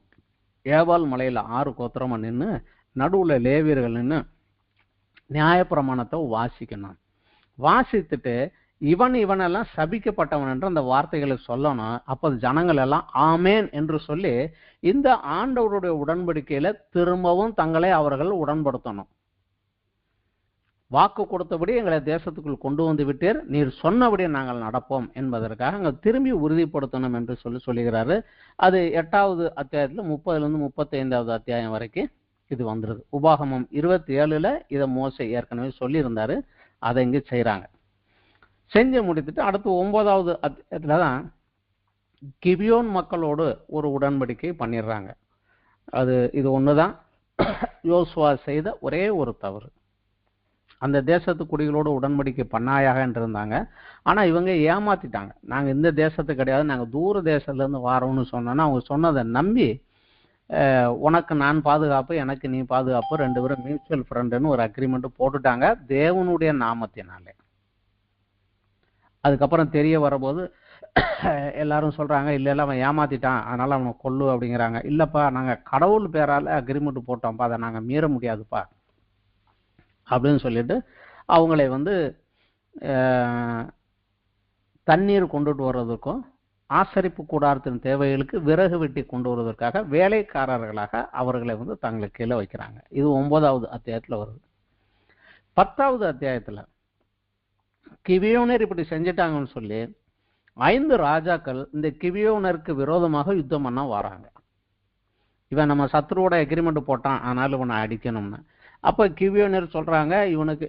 ஏபால் மலையில 6 கோத்திரமும் நின்று நடுவுல லேவியர்கள் நின்று நியாயப்பிரமாணத்தை வாசிக்கணும். வாசித்துட்டு இவனெல்லாம் சபிக்கப்பட்டவன் என்று அந்த வார்த்தைகளை சொல்லணும். அப்ப ஜனங்கள் எல்லாம் ஆமேன் என்று சொல்லி இந்த ஆண்டவருடைய உடன்படிக்கையில திரும்பவும் தங்களை அவர்கள் உடன்படுத்தணும். வாக்கு கொடுத்தபடி எங்களை தேசத்துக்குள் கொண்டு வந்து விட்டீர், நீர் சொன்னபடி நாங்கள் நடப்போம் என்பதற்காக அங்க திரும்பி உறுதிப்படுத்தணும் என்று சொல்லுகிறாரு. அது 8வது அத்தியாயத்துல 30லிருந்து 35வது அத்தியாயம் வரைக்கும் இது வந்துருது. உபாகமம் 27ல இதை மோசே ஏற்கனவே சொல்லியிருந்தாரு. அதை இங்க செய்யறாங்க. செஞ்சு முடித்துட்டு அடுத்து 9வது அத்தியாயத்துல தான் கிபியோன் மக்களோடு ஒரு உடன்படிக்கை பண்ணிடுறாங்க. இது ஒண்ணுதான் யோசுவா செய்த ஒரே ஒரு தவறு. அந்த தேசத்து குடிகளோடு உடன்படிக்கை பண்ணாயாக இருந்தாங்க. ஆனா இவங்க ஏமாத்திட்டாங்க. நாங்க இந்த தேசத்து கிடையாது, நாங்க தூர தேசத்துல இருந்து வாரோம்னு சொன்னோன்னா அவங்க சொன்னதை நம்பி உனக்கு நான் பாதுகாப்பு, எனக்கு நீ பாதுகாப்பு, 2 பேரும் மியூச்சுவல் ஃப்ரெண்டுன்னு ஒரு அக்ரிமெண்ட் போட்டுட்டாங்க தேவனுடைய நாமத்தினாலே. அதுக்கப்புறம் தெரிய வரும்போது எல்லாரும் சொல்றாங்க இல்ல அவன் ஏமாத்திட்டான் அதனால அவனை கொல்லு அப்படிங்கிறாங்க. இல்லப்பா நாங்க கடவுள் பேரால அக்ரிமெண்ட் போட்டோம்ப்பா, அதை நாங்க மீற முடியாதுப்பா அப்படின்னு சொல்லிட்டு அவங்களை தண்ணீர் கொண்டுட்டு வர்றதுக்கும் ஆசரிப்பு கூடாரத்தின் தேவைகளுக்கு விறகு வெட்டி கொண்டு வருவதற்காக வேலைக்காரர்களாக அவர்களை தங்களுக்கு கீழே வைக்கிறாங்க. இது 9வது அத்தியாயத்துல வருது. 10வது அத்தியாயத்துல கிபியோனர் இப்படி செஞ்சிட்டாங்கன்னு சொல்லி 5 ராஜாக்கள் இந்த கிபியோனருக்கு விரோதமாக யுத்தம் பண்ண வராங்க. இவன் நம்ம சத்ருவோட அக்ரிமெண்ட் போட்டான், அதனால இவனை அடிக்கணும்னு. அப்ப கிபியோனர் சொல்றாங்க இவனுக்கு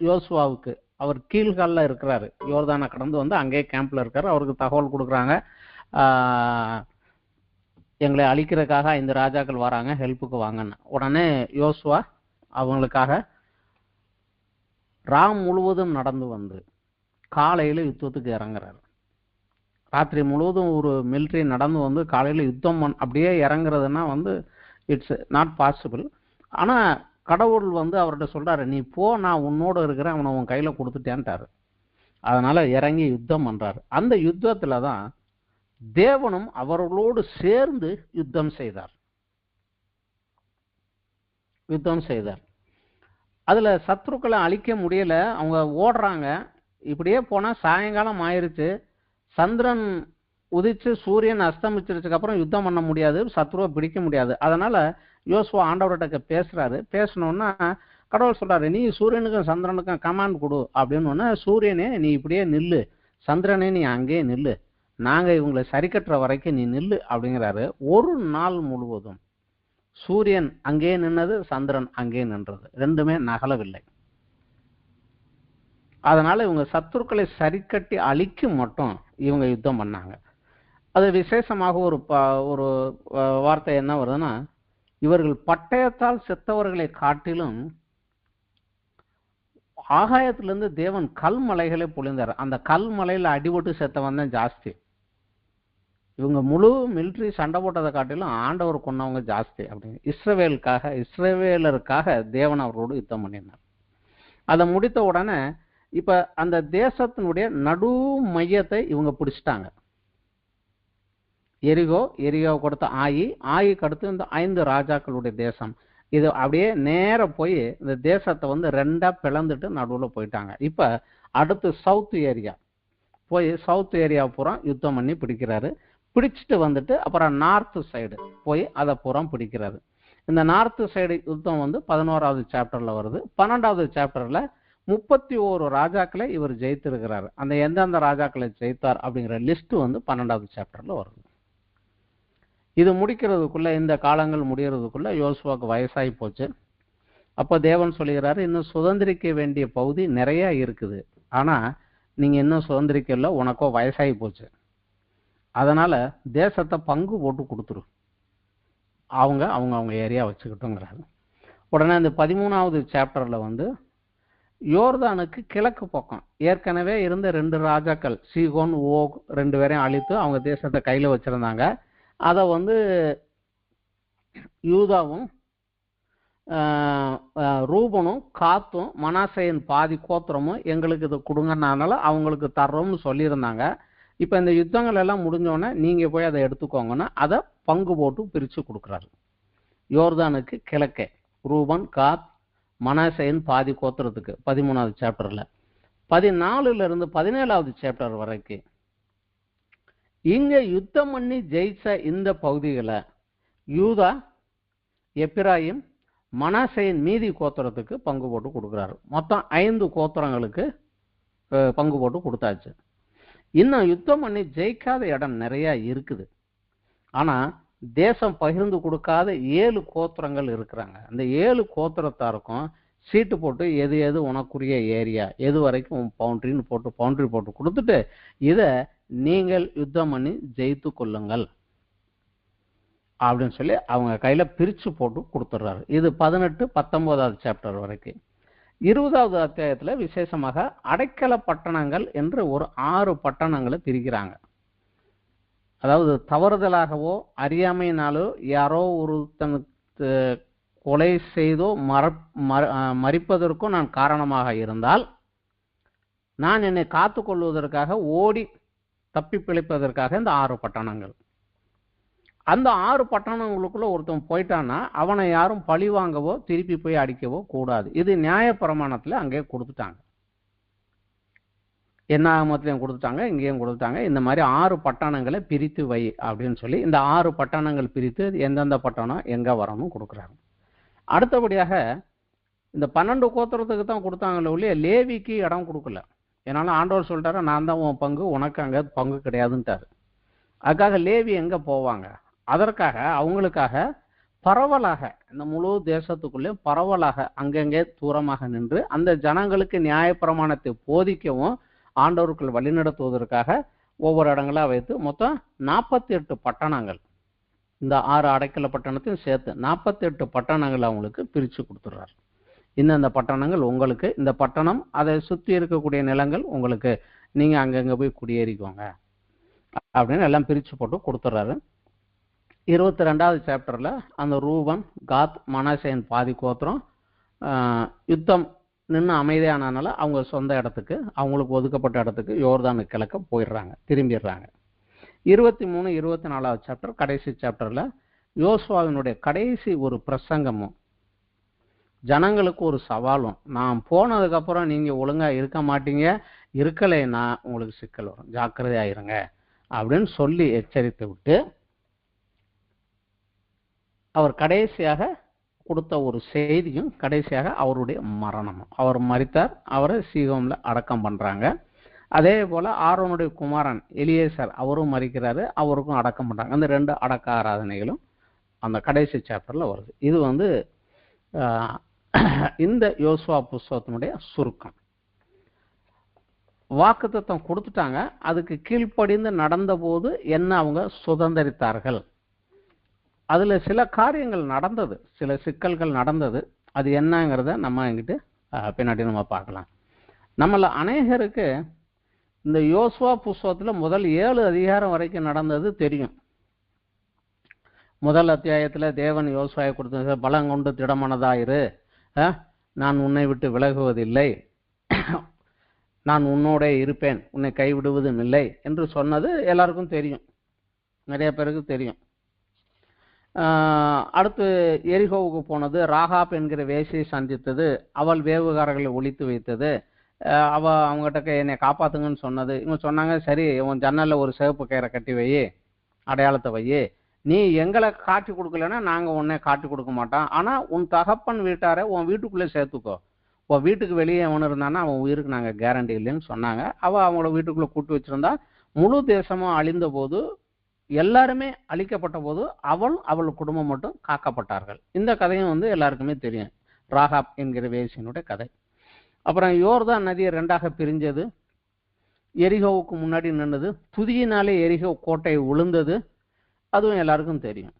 யோசுவாவுக்கு, அவர் கீழ்காலில் இருக்கிறாரு, யோர்தானை கடந்து அங்கேயே கேம்ப்ல இருக்காரு. அவருக்கு தகவல் கொடுக்குறாங்க, எங்களை அழிக்கிறதுக்காக 5 ராஜாக்கள் வராங்க, ஹெல்ப்புக்கு வாங்கன்னு. உடனே யோசுவா அவங்களுக்காக ராம் முழுவதும் நடந்து காலையில யுத்தத்துக்கு இறங்குறாரு. ராத்திரி முழுவதும் ஒரு மிலிட்ரி நடந்து காலையில யுத்தம் அப்படியே இறங்குறதுன்னா இட்ஸ் நாட் பாசிபிள். ஆனா கடவுள் அவர்கிட்ட சொல்றாரு, நீ போ, நான் உன்னோட இருக்கிறேன், அவனை உன் கையில கொடுத்துட்டேன்ட்டாரு. அதனால இறங்கி யுத்தம் பண்றாரு. அந்த யுத்தத்துலதான் தேவனும் அவர்களோடு சேர்ந்து யுத்தம் செய்தார். அதுல சத்ருக்களை அழிக்க முடியல, அவங்க ஓடுறாங்க. இப்படியே போனா சாயங்காலம் ஆயிருச்சு, சந்திரன் உதிச்சு சூரியன் அஸ்தமிச்சிருச்சுக்கு அப்புறம் யுத்தம் பண்ண முடியாது, சத்ருவை பிடிக்க முடியாது. அதனால யோசுவா ஆண்டவர்கிட்ட பேசுறாரு. பேசணும்னா கடவுள் சொல்றாரு, நீ சூரியனுக்கும் சந்திரனுக்கும் கமாண்ட் கொடு அப்படின்னு. சூரியனே நீ இப்படியே நில்லு, சந்திரனே நீ அங்கேயே நில்லு, நாங்க இவங்களை சரி கட்டுற வரைக்கும் நீ நில்லு அப்படிங்கிறாரு. ஒரு நாள் முழுவதும் சூரியன் அங்கே நின்னது, சந்திரன் அங்கே நின்றது, ரெண்டுமே நகலவில்லை. அதனால இவங்க சத்துருக்களை சரி கட்டி அழிக்கும் மட்டும் இவங்க யுத்தம் பண்ணாங்க. அது விசேஷமாக ஒரு வார்த்தை என்ன வருதுன்னா, இவர்கள் பட்டயத்தால் செத்தவர்களை காட்டிலும் ஆகாயத்திலிருந்து தேவன் கல்மலைகளை பொழிந்தார். அந்த கல்மலையில அடிபட்டு செத்தவன் தான் ஜாஸ்தி. இவங்க முழு மிலிட்ரி சண்டை போட்டதை காட்டிலும் ஆண்டவர் கொண்டவங்க ஜாஸ்தி அப்படின்னு இஸ்ரவேலருக்காக தேவன் அவரோடு யுத்தம் பண்ணினார். அதை முடித்த உடனே இப்ப அந்த தேசத்தினுடைய நடு மையத்தை இவங்க பிடிச்சிட்டாங்க. எரிகோ கொடுத்த ஆயிக்கு அடுத்து இந்த 5 ராஜாக்களுடைய தேசம். இது அப்படியே நேர போய் இந்த தேசத்தை 2ஆ பிளந்துட்டு நடுவுல போயிட்டாங்க. இப்ப அடுத்து சவுத் ஏரியா போய் சவுத் ஏரியா பூரா யுத்தம் பண்ணி பிடிக்கிறாரு. பிடிச்சிட்டு வந்துட்டு அப்புறம் நார்த் சைடு போய் அதை பூரா பிடிக்கிறாரு. இந்த நார்த் சைடு யுத்தம் 11வது சாப்டர்ல வருது. 12வது சாப்டர்ல 31 ராஜாக்களை இவர் ஜெயித்திருக்கிறாரு. அந்த எந்தெந்த ராஜாக்களை ஜெயித்தார் அப்படிங்கிற லிஸ்ட் 12வது சாப்டர்ல வருது. இது முடிக்கிறதுக்குள்ள, இந்த காலங்கள் முடிகிறதுக்குள்ள யோசுவாக்கு வயசாகி போச்சு. அப்ப தேவன் சொல்லுகிறாரு, இன்னும் சுதந்திரிக்க வேண்டிய பகுதி நிறைய இருக்குது, ஆனா நீங்க இன்னும் சுதந்திரிக்கல, உனக்கோ வயசாகி போச்சு, அதனால தேசத்தை பங்கு போட்டு கொடுத்துரு, அவங்க ஏரியா வச்சுக்கிட்டோங்கிறாரு. உடனே இந்த 13வது சாப்டர்ல யோர்தானுக்கு கிழக்கு பக்கம் ஏற்கனவே இருந்த 2 ராஜாக்கள் சீகோன் ஓக் 2 பேரையும் அழித்து அவங்க தேசத்தை கையில வச்சிருந்தாங்க. அதை வந்து யூதாவும் ரூபனும் காத்தும் மனாசையின் பாதி கோத்திரமும் எங்களுக்கு இது கொடுங்கனால அவங்களுக்கு தர்றோம்னு சொல்லியிருந்தாங்க. இப்போ இந்த யுத்தங்கள் எல்லாம் முடிஞ்சோடனே நீங்கள் போய் அதை எடுத்துக்கோங்கன்னா அதை பங்கு போட்டு பிரித்து கொடுக்குறாரு. யோர்தானுக்கு கிழக்கே ரூபன் காத் மனாசையின் பாதி கோத்திரத்துக்கு 13வது சாப்டரில் 14லிருந்து 17வது சாப்டர் வரைக்கும் இங்கே யுத்தம் பண்ணி ஜெயிச்ச இந்த பகுதிகளை யூதா எப்பிராயிம் மனாசையின் மீதி கோத்திரத்துக்கு பங்கு போட்டு கொடுக்குறாரு. மொத்தம் 5 கோத்திரங்களுக்கு பங்கு போட்டு கொடுத்தாச்சு. இன்னும் யுத்தம் பண்ணி ஜெயிக்காத இடம் நிறைய இருக்குது. ஆனால் தேசம் பகிர்ந்து கொடுக்காத 7 கோத்திரங்கள் இருக்கிறாங்க. அந்த 7 கோத்திரத்தாருக்கும் சீட்டு போட்டு எது எது உனக்குரிய ஏரியா எது வரைக்கும் பவுண்ட்ரின்னு போட்டு பவுண்ட்ரி போட்டு கொடுத்துட்டு இதை நீங்கள் யுத்தம் பண்ணி ஜெயித்து கொள்ளுங்கள் அப்படின்னு சொல்லி அவங்க கையில் பிரித்து போட்டு கொடுத்துட்றாரு. இது 18, 19வது சாப்டர் வரைக்கும். 20வது அத்தியாயத்தில் விசேஷமாக அடைக்கல பட்டணங்கள் என்று ஒரு 6 பட்டணங்களை பிரிக்கிறாங்க. அதாவது தவறுதலாகவோ அறியாமையினாலோ யாரோ ஒருத்தனுக்கு கொலை செய்தோ மறிப்பதற்கும் நான் காரணமாக இருந்தால் நான் என்னை காத்து கொள்வதற்காக ஓடி தப்பி பிழைப்பதற்காக இந்த 6 பட்டணங்கள். அந்த 6 பட்டணங்களுக்குள்ள ஒருத்தன் போயிட்டான்னா அவனை யாரும் பழி வாங்கவோ திருப்பி போய் அடிக்கவோ கூடாது. இது நியாயப்பிரமாணத்தில் அங்கே கொடுத்துட்டாங்க. என்னாகமத்திலையும் கொடுத்துட்டாங்க, இங்கேயும் கொடுத்துட்டாங்க. இந்த மாதிரி 6 பட்டணங்களை பிரித்து வை அப்படின்னு சொல்லி இந்த 6 பட்டணங்கள் பிரித்து எந்தெந்த பட்டணம் எங்கே வரணும் கொடுக்குறாங்க. அடுத்தபடியாக இந்த 12 கோத்திரத்துக்கு தான் கொடுத்தாங்களே ஒழிய லேவிக்கு இடம் கொடுக்கல. என்னால் ஆண்டவர் சொல்லிட்டாரு, நான் தான் உன் பங்கு, உனக்கு அங்கே பங்கு கிடையாதுன்ட்டாரு. அதுக்காக லேவி எங்கே போவாங்க? அதற்காக அவங்களுக்காக பரவலாக இந்த முழு தேசத்துக்குள்ளே பரவலாக அங்கங்கே தூரமாக நின்று அந்த ஜனங்களுக்கு நியாயப்பிரமாணத்தை போதிக்கவும் ஆண்டவர்கள் வழிநடத்துவதற்காக ஒவ்வொரு இடங்களா வைத்து மொத்தம் 48 பட்டணங்கள், இந்த 6 அடைக்கல பட்டணத்தையும் சேர்த்து 48 பட்டணங்கள் அவங்களுக்கு பிரித்து கொடுத்துட்றாரு. இந்த பட்டணங்கள் உங்களுக்கு, இந்த பட்டணம் அதை சுற்றி இருக்கக்கூடிய நிலங்கள் உங்களுக்கு, நீங்கள் அங்கங்கே போய் குடியேறிக்கோங்க அப்படின்னு எல்லாம் பிரித்து போட்டு கொடுத்துட்றாரு. 22வது சாப்டரில் அந்த ரூபன் காத் மனாசேயின் பாதி கோத்திரம் யுத்தம் நின்று அமைதியானனால அவங்க சொந்த இடத்துக்கு, அவங்களுக்கு ஒதுக்கப்பட்ட இடத்துக்கு யோர்தானுக்கு கிழக்க போயிடுறாங்க, திரும்பிடுறாங்க. 23, 24வது சாப்டர் கடைசி சாப்டரில் யோசுவாவினுடைய கடைசி ஒரு பிரசங்கமும் ஜனங்களுக்கு ஒரு சவாலும், நான் போனதுக்கப்புறம் நீங்கள் ஒழுங்காக இருக்க மாட்டீங்க, இருக்கலைன்னா உங்களுக்கு சிக்கல் வரும், ஜாக்கிரதையாயிருங்க அப்படின்னு சொல்லி எச்சரித்து விட்டு அவர் கடைசியாக கொடுத்த ஒரு செய்தியும் கடைசியாக அவருடைய மரணமும். அவர் மரித்தார், அவரை சீகோம்ல அடக்கம் பண்ணுறாங்க. அதே போல் ஆரோனுடைய குமாரன் எலியேசர் அவரும் மரிக்கிறாரு, அவருக்கும் அடக்கம் பண்ணுறாங்க. அந்த 2 அடக்க ஆராதனைகளும் அந்த கடைசி சாப்டரில் வருது. இது வந்து இந்த யோசுவா புஸ்தகத்தினுடைய சுருக்கம். வாக்குத்தத்தம் கொடுத்துட்டாங்க, அதுக்கு கீழ்ப்படிந்து நடந்தபோது என்ன அவங்க சுதந்திரித்தார்கள். அதில் சில காரியங்கள் நடந்தது, சில சிக்கல்கள் நடந்தது. அது என்னங்கிறத நம்ம எங்கிட்ட பின்னாடி நம்ம பார்க்கலாம். நம்மள அநேகருக்கு இந்த யோசுவா புஸ்தகத்தில் முதல் 7 அதிகாரம் வரைக்கும் நடந்தது தெரியும். முதல் அத்தியாயத்தில் தேவன் யோசுவாவை கொடுத்த பலங்கொண்டு திடமனதாயிரு, நான் உன்னை விட்டு விலகுவதில்லை, நான் உன்னோட இருப்பேன், உன்னை கைவிடுவதும் இல்லை என்று சொன்னது எல்லாருக்கும் தெரியும், நிறைய பேருக்கு தெரியும். அடுத்து எரிகோவுக்கு போனது, ராகாப் என்கிற வேசியை சந்தித்தது, அவள் வேவுகாரர்களை ஒழித்து வைத்தது, அவங்ககிட்ட என்னை காப்பாத்துங்கன்னு சொன்னது. இவங்க சொன்னாங்க, சரி உன் ஜன்னலில் ஒரு சிவப்பு கயிறை கட்டி வை, அடையாளத்தை வை, நீ எங்களை காட்டி கொடுக்கலன்னா நாங்கள் உன்னை காட்டி கொடுக்க மாட்டோம், ஆனால் உன் தகப்பன் வீட்டாரை உன் வீட்டுக்குள்ளே சேர்த்துக்கோ, உன் வீட்டுக்கு வெளியே எவனு இருந்தானா அவன் உயிருக்கு நாங்கள் கேரண்டி இல்லைன்னு சொன்னாங்க. அவங்கள வீட்டுக்குள்ளே கூட்டு வச்சுருந்தா முழு தேசமும் அழிந்த போது, எல்லாருமே அழிக்கப்பட்ட போது அவள் குடும்பம் மட்டும் காக்கப்பட்டார்கள். இந்த கதையும் வந்து எல்லாருக்குமே தெரியும், ராகாப் என்கிற வேசியினுடைய கதை. அப்புறம் யோர்தான் நதியை 2ஆக பிரிஞ்சது, எரிகோவுக்கு முன்னாடி நின்னது, துதியினாலே எரிகோ கோட்டை விழுந்தது, அதுவும் எல்லாருக்கும் தெரியும்.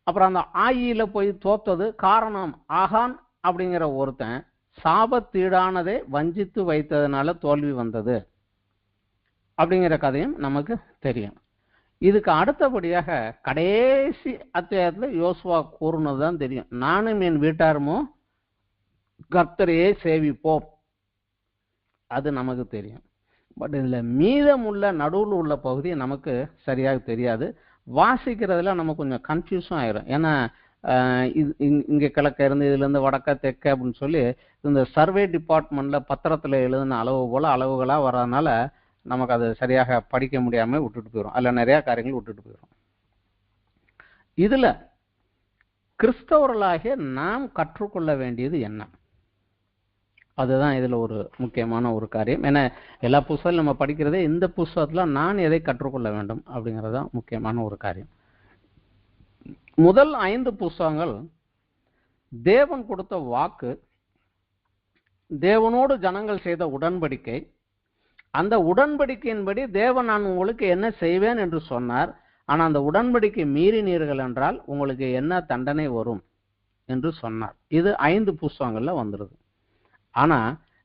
அப்புறம் அந்த ஆயில போய் தோத்தது காரணம் ஆகான் அப்படிங்கிற ஒருத்தன் சாபத்தீடானதை வஞ்சித்து வைத்ததுனால தோல்வி வந்தது அப்படிங்கிற கதையும் நமக்கு தெரியும். இதுக்கு அடுத்தபடியாக கடைசி அத்தியாயத்தில் யோசுவா கூறுனதுதான் தெரியும். நானும் என் வீட்டாருமோ கர்த்தரையே சேவிப்போம், அது நமக்கு தெரியும். பட் இதுல மீதமுள்ள நடுவில் உள்ள பகுதி நமக்கு சரியாக தெரியாது. வாசிக்கிறதுல நமக்கு கொஞ்சம் கன்ஃபியூஸும் ஆயிரும். ஏன்னா இங்க கிழக்க இருந்து இதுல இருந்து வடக்க தெற்க அப்படின்னு சொல்லி இந்த சர்வே டிபார்ட்மெண்ட்ல பத்திரத்துல எழுதின அளவு போல அளவுகளா வர்றதுனால நமக்கு அது சரியாக படிக்க முடியாம விட்டுட்டு போயிடும். அதுல நிறைய காரியங்கள் விட்டுட்டு போயிடும். இதுல கிறிஸ்தவர்களாகிய நாம் கற்றுக்கொள்ள வேண்டியது என்ன, அதுதான் இதுல ஒரு முக்கியமான ஒரு காரியம். ஏன்னா எல்லா புஸ்தகம் நம்ம படிக்கிறதே இந்த புஸ்தகத்துல நான் எதை கற்றுக்கொள்ள வேண்டும் அப்படிங்கறதுதான் முக்கியமான ஒரு காரியம். முதல் 5 புஸ்தகங்கள் தேவன் கொடுத்த வாக்கு, தேவனோடு ஜனங்கள் செய்த உடன்படிக்கை, அந்த உடன்படிக்கையின்படி தேவன் நான் உங்களுக்கு என்ன செய்வேன் என்று சொன்னார், ஆனா அந்த உடன்படிக்கை மீறினீர்கள் என்றால் உங்களுக்கு என்ன தண்டனை வரும் என்று சொன்னார். இது 5 புஸ்தகங்கள்ல வந்துருது. ஆனா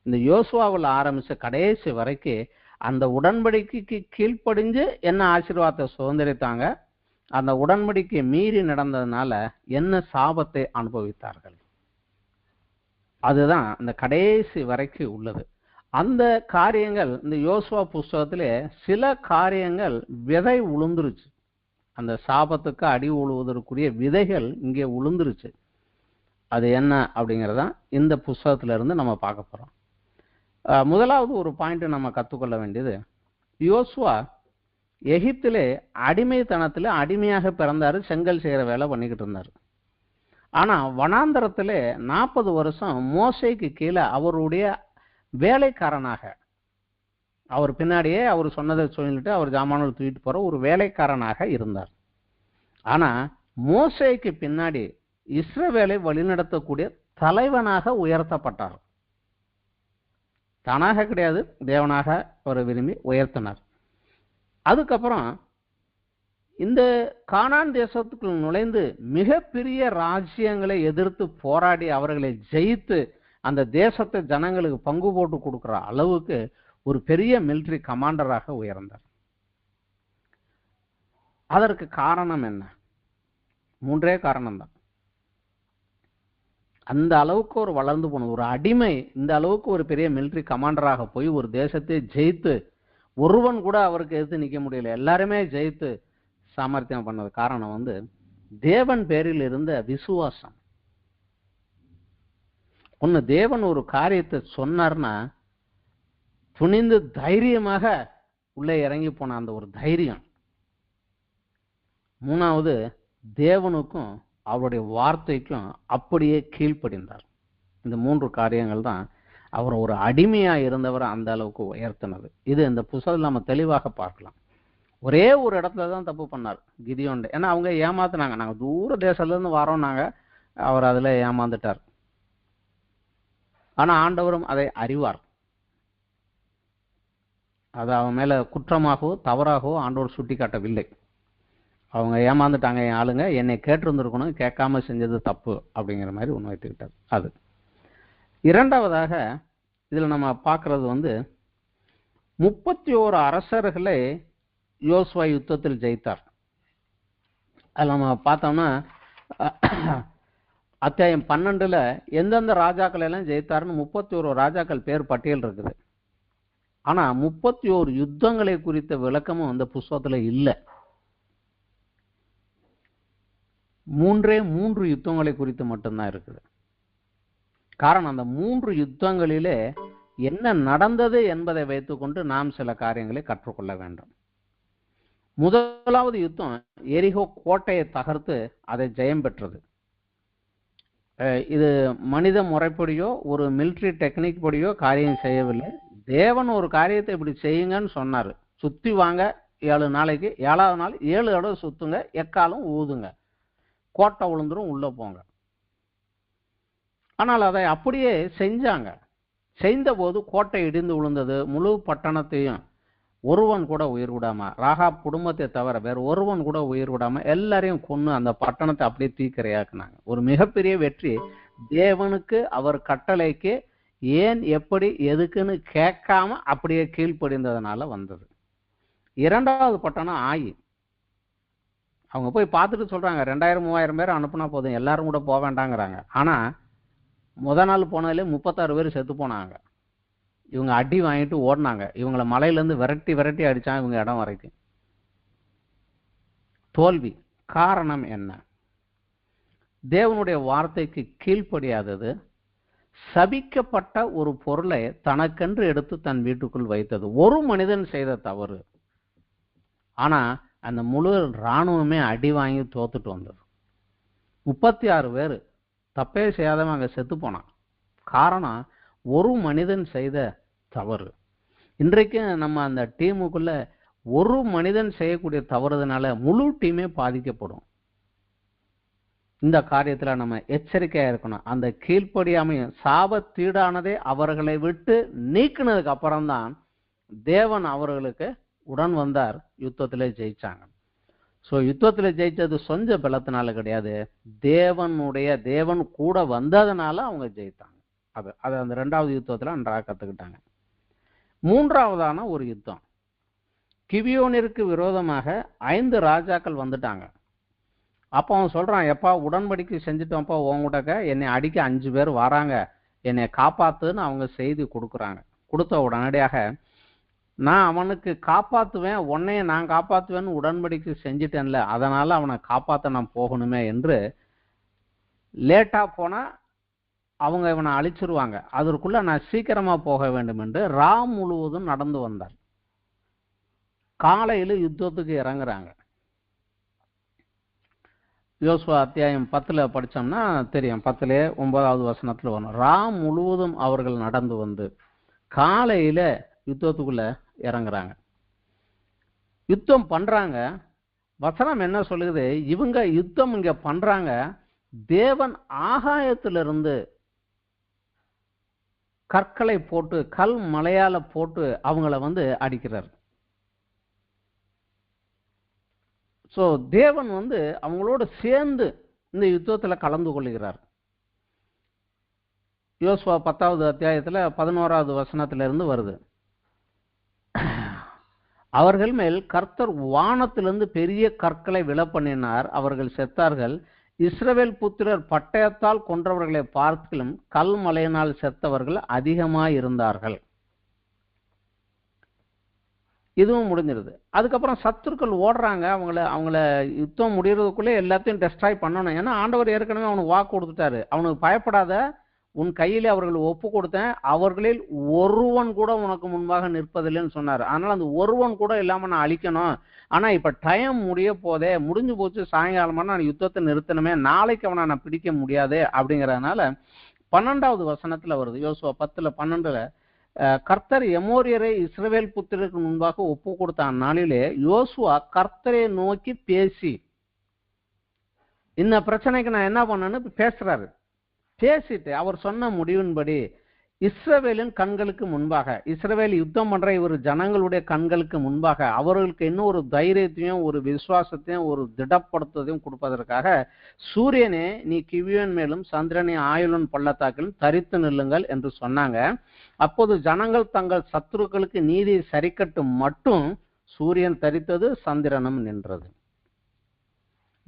இந்த யோசுவாவில் ஆரம்பிச்ச கடைசி வரைக்கும் அந்த உடன்படிக்கைக்கு கீழ்ப்படிஞ்சு என்ன ஆசீர்வாதத்தை சுதந்திரித்தாங்க, அந்த உடன்படிக்கை மீறி நடந்ததுனால என்ன சாபத்தை அனுபவித்தார்கள், அதுதான் அந்த கடைசி வரைக்கும் உள்ளது. அந்த காரியங்கள் இந்த யோசுவா புஸ்தகத்திலே சில காரியங்கள் விதை உளுந்துருச்சு. அந்த சாபத்துக்கு அடி உழுவதற்குரிய விதைகள் இங்கே உளுந்துருச்சு. அது என்ன அப்படிங்கிறதான் இந்த புஸ்தகத்துல இருந்து நம்ம பார்க்க போறோம். முதலாவது ஒரு பாயிண்ட் நம்ம கற்றுக்கொள்ள வேண்டியது, யோசுவா எகிப்திலே அடிமைத்தனத்துல அடிமையாக பிறந்தாரு, செங்கல் செய்யற வேலை பண்ணிக்கிட்டு இருந்தாரு. ஆனா வனாந்தரத்திலே 40 வருஷம் மோசேக்கு கீழே அவருடைய வேலைக்காரனாக, அவர் பின்னாடியே அவர் சொன்னதை சொல்லிட்டு அவர் ஜாமான்கள் தூக்கிட்டு போற ஒரு வேலைக்காரனாக இருந்தார். ஆனா மோசேக்கு பின்னாடி இஸ்ரவேலை வழிநடத்தக்கூடிய தலைவனாக உயர்த்தப்பட்டார். தானாக கிடையாது, தேவனாக அவர் விரும்பி உயர்த்தினார். அதுக்கப்புறம் இந்த கானான் தேசத்துக்குள் நுழைந்து மிகப்பெரிய ராஜ்யங்களை எதிர்த்து போராடி அவர்களை ஜெயித்து அந்த தேசத்தை ஜனங்களுக்கு பங்கு போட்டு கொடுக்கிற அளவுக்கு ஒரு பெரிய மிலிட்டரி கமாண்டராக உயர்ந்தார். அதற்கு காரணம் என்ன? 3 காரணம்தான். அந்த அளவுக்கு ஒரு வளர்ந்து போனது ஒரு அடிமை இந்த அளவுக்கு ஒரு பெரிய மிலிட்டரி கமாண்டராக போய் ஒரு தேசத்தை ஜெயித்து ஒருவன் கூட அவருக்கு எதிர்த்து நிற்க முடியல, எல்லாருமே ஜெயித்து சாமர்த்தியம் பண்ணது காரணம் தேவன் பேரில் இருந்த விசுவாசம். ஒன்னு தேவன் ஒரு காரியத்தை சொன்னார்னா துணிந்து தைரியமாக உள்ளே இறங்கி போன அந்த ஒரு தைரியம். 3வது தேவனுக்கும் அவருடைய வார்த்தைக்கும் அப்படியே கீழ்ப்படிந்தார். இந்த 3 காரியங்கள் தான் அவர் ஒரு அடிமையா இருந்தவர் அந்த அளவுக்கு உயர்த்தினது. இது இந்த புத்தகத்தில் நம்ம தெளிவாக பார்க்கலாம். ஒரே ஒரு இடத்துல தான் தப்பு பண்ணார் கிதியோன். ஏன்னா அவங்க ஏமாத்தினாங்க, நாங்க தூர தேசத்துல இருந்து வரோம், நாங்க அவர் அதுல ஏமாந்துட்டார். ஆனா ஆண்டவரும் அதை அறிவார். அது அவன் மேல குற்றமாகவோ தவறாகவோ ஆண்டவர் சுட்டி காட்டவில்லை. அவங்க ஏமாந்துட்டாங்க என் ஆளுங்க, என்னை கேட்டிருந்திருக்கணும், கேட்காம செஞ்சது தப்பு அப்படிங்கிற மாதிரி உண்மைத்துக்கிட்டார். அது 2வதாக இதுல நம்ம பார்க்கறது 31 அரசர்களை யோசுவா யுத்தத்தில் ஜெயித்தார். அதில் நம்ம பார்த்தோம்னா அத்தியாயம் 12ல் எந்தெந்த ராஜாக்கள் எல்லாம் ஜெயித்தாருன்னு 31 ராஜாக்கள் பேர் பட்டியல் இருக்குது. ஆனா 31 யுத்தங்களை குறித்த விளக்கமும் அந்த புஸ்தகத்துல இல்லை. 3 யுத்தங்களை குறித்து மட்டும்தான் இருக்குது. காரணம் அந்த 3 யுத்தங்களிலே என்ன நடந்தது என்பதை வைத்துக்கொண்டு நாம் சில காரியங்களை கற்றுக்கொள்ள வேண்டும். முதலாவது யுத்தம் எரிகோ கோட்டையை தகர்த்து அதை ஜெயம் பெற்றது. இது மனித முறைப்படியோ ஒரு மிலிட்டரி டெக்னிக் படியோ காரியம் செய்யவில்லை. தேவன் ஒரு காரியத்தை இப்படி செய்யுங்கன்னு சொன்னாரு. சுத்தி வாங்க 7 நாளைக்கு, 7வது நாள் 7 தடவை சுத்துங்க, எக்காலம் ஊதுங்க, கோட்டை விழுந்துரும், உள்ள போங்க. ஆனால் அதை அப்படியே செஞ்சாங்க. செய்த போது கோட்டை இடிந்து விழுந்தது. முழு பட்டணத்தையும் ஒருவன் கூட உயிர் விடாம, ராகாப் குடும்பத்தை தவிர வேற ஒருவன் கூட உயிர் விடாம எல்லாரையும் கொன்னு அந்த பட்டணத்தை அப்படியே தீக்கிரையாக்குனாங்க. ஒரு மிகப்பெரிய வெற்றி. தேவனுக்கு அவர் கட்டளைக்கு ஏன், எப்படி, எதுக்குன்னு கேட்காம அப்படியே கீழ்ப்படிந்ததுனால வந்தது. இரண்டாவது பட்டணம் ஆயி. அவங்க போய் பார்த்துட்டு சொல்றாங்க 2000-3000 பேர் அனுப்புனா போதும், எல்லாரும் கூட போக வேண்டாங்கிறாங்க. ஆனா முத நாள் போனதுல 36 பேர் செத்து போனாங்க. இவங்க அடி வாங்கிட்டு ஓடினாங்க. இவங்களை மலையில இருந்து விரட்டி விரட்டி அடிச்சாங்க இவங்க இடம் வரைக்கும். தோல்வி. காரணம் என்ன? தேவனுடைய வார்த்தைக்கு கீழ்ப்படியாதது, சபிக்கப்பட்ட ஒரு பொருளை தனக்கென்று எடுத்து தன் வீட்டுக்குள் வைத்தது. ஒரு மனிதன் செய்த தவறு. ஆனா அந்த முழு இராணுவமே அடி வாங்கி தோத்துட்டு வந்தது. 36 பேர் தப்பே செய்யாதவன் அங்க செத்து போனான். காரணம் ஒரு மனிதன் செய்த தவறு. இன்றைக்கு நம்ம அந்த டீமுக்குள்ள ஒரு மனிதன் செய்யக்கூடிய தவறுதனால முழு டீமே பாதிக்கப்படும். இந்த காரியத்துல நம்ம எச்சரிக்கையா இருக்கணும். அந்த கீழ்ப்படியாமையும் சாபத்தீடானதே அவர்களை விட்டு நீக்கினதுக்கு அப்புறம்தான் தேவன் அவர்களுக்கு உடன் வந்தார். யுத்தத்திலே ஜெயிச்சாங்க. ஸோ யுத்தத்தில் ஜெயிச்சது சொந்த பலத்தினால கிடையாது, தேவன் கூட வந்ததுனால அவங்க ஜெயித்தாங்க. அது அந்த 2வது யுத்தத்தில் நன்றாக கற்றுக்கிட்டாங்க. 3வதான ஒரு யுத்தம். கிபியோனிற்கு விரோதமாக 5 ராஜாக்கள் வந்துட்டாங்க. அப்போ அவன் சொல்றான், எப்பா உடன்படிக்கை செஞ்சுட்டோம்ப்பா, உங்ககிட்ட என்னை அடிக்க 5 பேர் வராங்க, என்னை காப்பாத்துன்னு அவங்க செய்தி கொடுக்குறாங்க. கொடுத்த உடனடியாக நான் அவனுக்கு காப்பாற்றுவேன், உன்னைய நான் காப்பாற்றுவேன்னு உடன்படிக்கை செஞ்சிட்டேன்ல, அதனால அவனை காப்பாற்ற நான் போகணுமே என்று லேட்டா போனா அவங்க இவனை அழிச்சிருவாங்க, அதற்குள்ள நான் சீக்கிரமா போக வேண்டும் என்று முழுவதும் நடந்து வந்தார். காலையில் யுத்தத்துக்கு இறங்குறாங்க. யோசுவா அத்தியாயம் 10 படிச்சோம்னா தெரியும், 10 9வது வசனத்துல வரும். முழுவதும் அவர்கள் நடந்து வந்து காலையில யுத்தத்துக்குள்ள இறங்குறாங்க. யுத்தம் பண்றாங்க. வசனம் என்ன சொல்லுது? இவங்க யுத்தம் இங்க பண்றாங்க, தேவன் ஆகாயத்திலிருந்து கற்களை போட்டு கல் மலையால போட்டு அவங்கள அடிக்கிறார். சோ தேவன் அவங்களோட சேர்ந்து இந்த யுத்தத்துல கலந்து கொள்கிறார். யோசுவா 10வது அத்தியாயத்துல 11வது வசனத்திலிருந்து வருது. அவர்கள் மேல் கர்த்தர் வானத்திலிருந்து பெரிய கற்களை விழப்பண்ணினார், அவர்கள் செத்தார்கள். இஸ்ரவேல் புத்திரர் பட்டயத்தால் கொன்றவர்களை பார்க்கிலும் கல் மலையினால் செத்தவர்கள் அதிகமாயிருந்தார்கள். இதுவும் முடிஞ்சிருது. அதுக்கப்புறம் சத்துருக்கள் ஓடுறாங்க. அவங்கள யுத்தம் முடியறதுக்குள்ளே எல்லாத்தையும் டெஸ்ட்ராய் பண்ணணும். ஏன்னா ஆண்டவர் ஏற்கனவே அவனுக்கு வாக்கு கொடுத்துட்டாரு, அவனுக்கு பயப்படாத, உன் கையிலே அவர்கள் ஒப்பு கொடுத்தேன், அவர்களில் ஒருவன் கூட உனக்கு முன்பாக நிற்பதில்லைன்னு சொன்னார். அதனால அந்த ஒருவன் கூட இல்லாம நான் அழிக்கணும். ஆனா இப்ப டைம் முடிஞ்சு போச்சு, சாயங்காலமான நான் யுத்தத்தை நிறுத்தணுமே, நாளைக்கு அவனை நான் பிடிக்க முடியாது அப்படிங்கறதுனால 12வது வசனத்துல வருது. யோசுவா 10:12 கர்த்தர் எமோரியரை இஸ்ரவேல் புத்திரருக்கு முன்பாக ஒப்பு கொடுத்த அந்நாளிலே யோசுவா கர்த்தரை நோக்கி பேசி, இந்த பிரச்சனைக்கு நான் என்ன பண்ணேன்னு பேசுறாரு. பேசிட்டு அவர் சொன்ன முடிவின்படி இஸ்ரவேலின் கண்களுக்கு முன்பாக, இஸ்ரவேல் யுத்தம் பண்ற ஒரு ஜனங்களுடைய கண்களுக்கு முன்பாக அவர்களுக்கு இன்னும் ஒரு தைரியத்தையும் ஒரு விசுவாசத்தையும் ஒரு திடப்படுத்ததையும் கொடுப்பதற்காக, சூரியனே நீ கிவியோன் மேலும் சந்திரனை ஆயுளன் பள்ளத்தாக்கிலும் தரித்து நில்லுங்கள் என்று சொன்னாங்க. அப்போது ஜனங்கள் தங்கள் சத்துருக்களுக்கு நீதி சரிக்கட்டும் மட்டும் சூரியன் தரித்தது, சந்திரனும் நின்றது.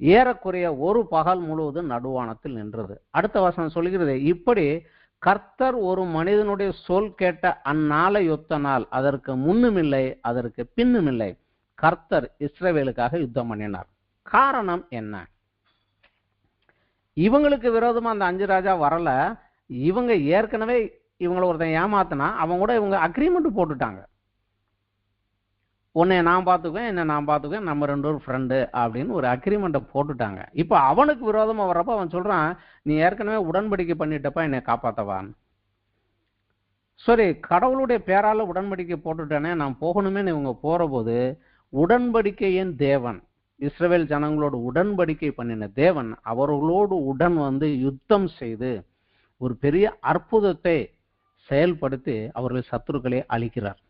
ஏறக்குறைய ஒரு பகல் முழுவதும் நடுவானத்தில் நின்றது. அடுத்த வசனம் சொல்கிறது, இப்படி கர்த்தர் ஒரு மனிதனுடைய சொல் கேட்ட அந்நாளை யுத்த நாள், அதற்கு முன்னும் இல்லை அதற்கு பின்னும் இல்லை, கர்த்தர் இஸ்ரவேலுக்காக யுத்தம் பண்ணினார். காரணம் என்ன? இவங்களுக்கு விரோதமா அந்த 5 ராஜா வரல. இவங்க ஏற்கனவே இவங்களை ஒருத்தன் ஏமாத்தினா அவங்க கூட இவங்க அக்ரிமெண்ட் போட்டுட்டாங்க, உன்னை நான் பார்த்துக்குவேன், என்ன நான் பார்த்துக்குவேன், நம்ம 2 பேரும் ஃப்ரெண்டு அப்படின்னு ஒரு அக்ரிமெண்ட்டை போட்டுட்டாங்க. இப்போ அவனுக்கு விரோதமாக வர்றப்ப அவன் சொல்றான், நீ ஏற்கனவே உடன்படிக்கை பண்ணிட்டப்பா, என்னை காப்பாற்றவான். சரி, கடவுளுடைய பேரால உடன்படிக்கை போட்டுட்டானே, நான் போகணுமேனு இவங்க போற போது உடன்படிக்கையின் தேவன், இஸ்ரவேல் ஜனங்களோடு உடன்படிக்கை பண்ணின தேவன் அவர்களோடு உடன் யுத்தம் செய்து ஒரு பெரிய அற்புதத்தை செயல்படுத்தி அவர்கள் சத்துருக்களை அழிக்கிறார்.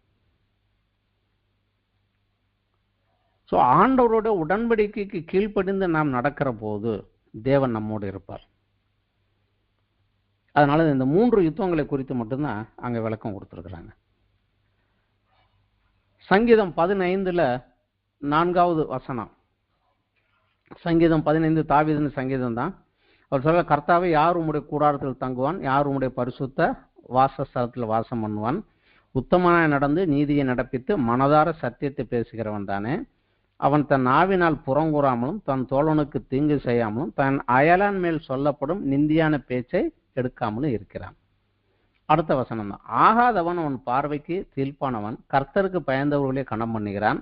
ஸோ ஆண்டவரோட உடன்படிக்கைக்கு கீழ்ப்படிந்து நாம் நடக்கிற போது தேவன் நம்மோடு இருப்பார். அதனால இந்த 3 யுத்தங்களை குறித்து மட்டும்தான் அங்க விளக்கம் கொடுத்துருக்குறாங்க. சங்கீதம் 15ல 4வது வசனம். சங்கீதம் 15 தாவீதின் சங்கீதம் தான். அவர் சொல்ல, கர்த்தாவே யார் உம்முடைய கூடாரத்தில் தங்குவான், யார் உம்முடைய பரிசுத்த வாசஸ்தலத்தில் வாசம் பண்ணுவான். உத்தமனாய் நடந்து நீதியை நடப்பித்து மனதார சத்தியத்தை பேசுகிறவன் தானே. அவன் தன் நாவினால் புறங்கூறாமலும் தன் தோழனுக்கு தீங்கு செய்யாமலும் தன் அயலான் மேல் சொல்லப்படும் நிந்தியான பேச்சை எடுக்காமலும் இருக்கிறான். அடுத்த வசனம் தான். ஆகாதவன் அவன் பார்வைக்கு தீர்ப்பானவன், கர்த்தருக்கு பயந்தவர்களே கணம் பண்ணுகிறான்.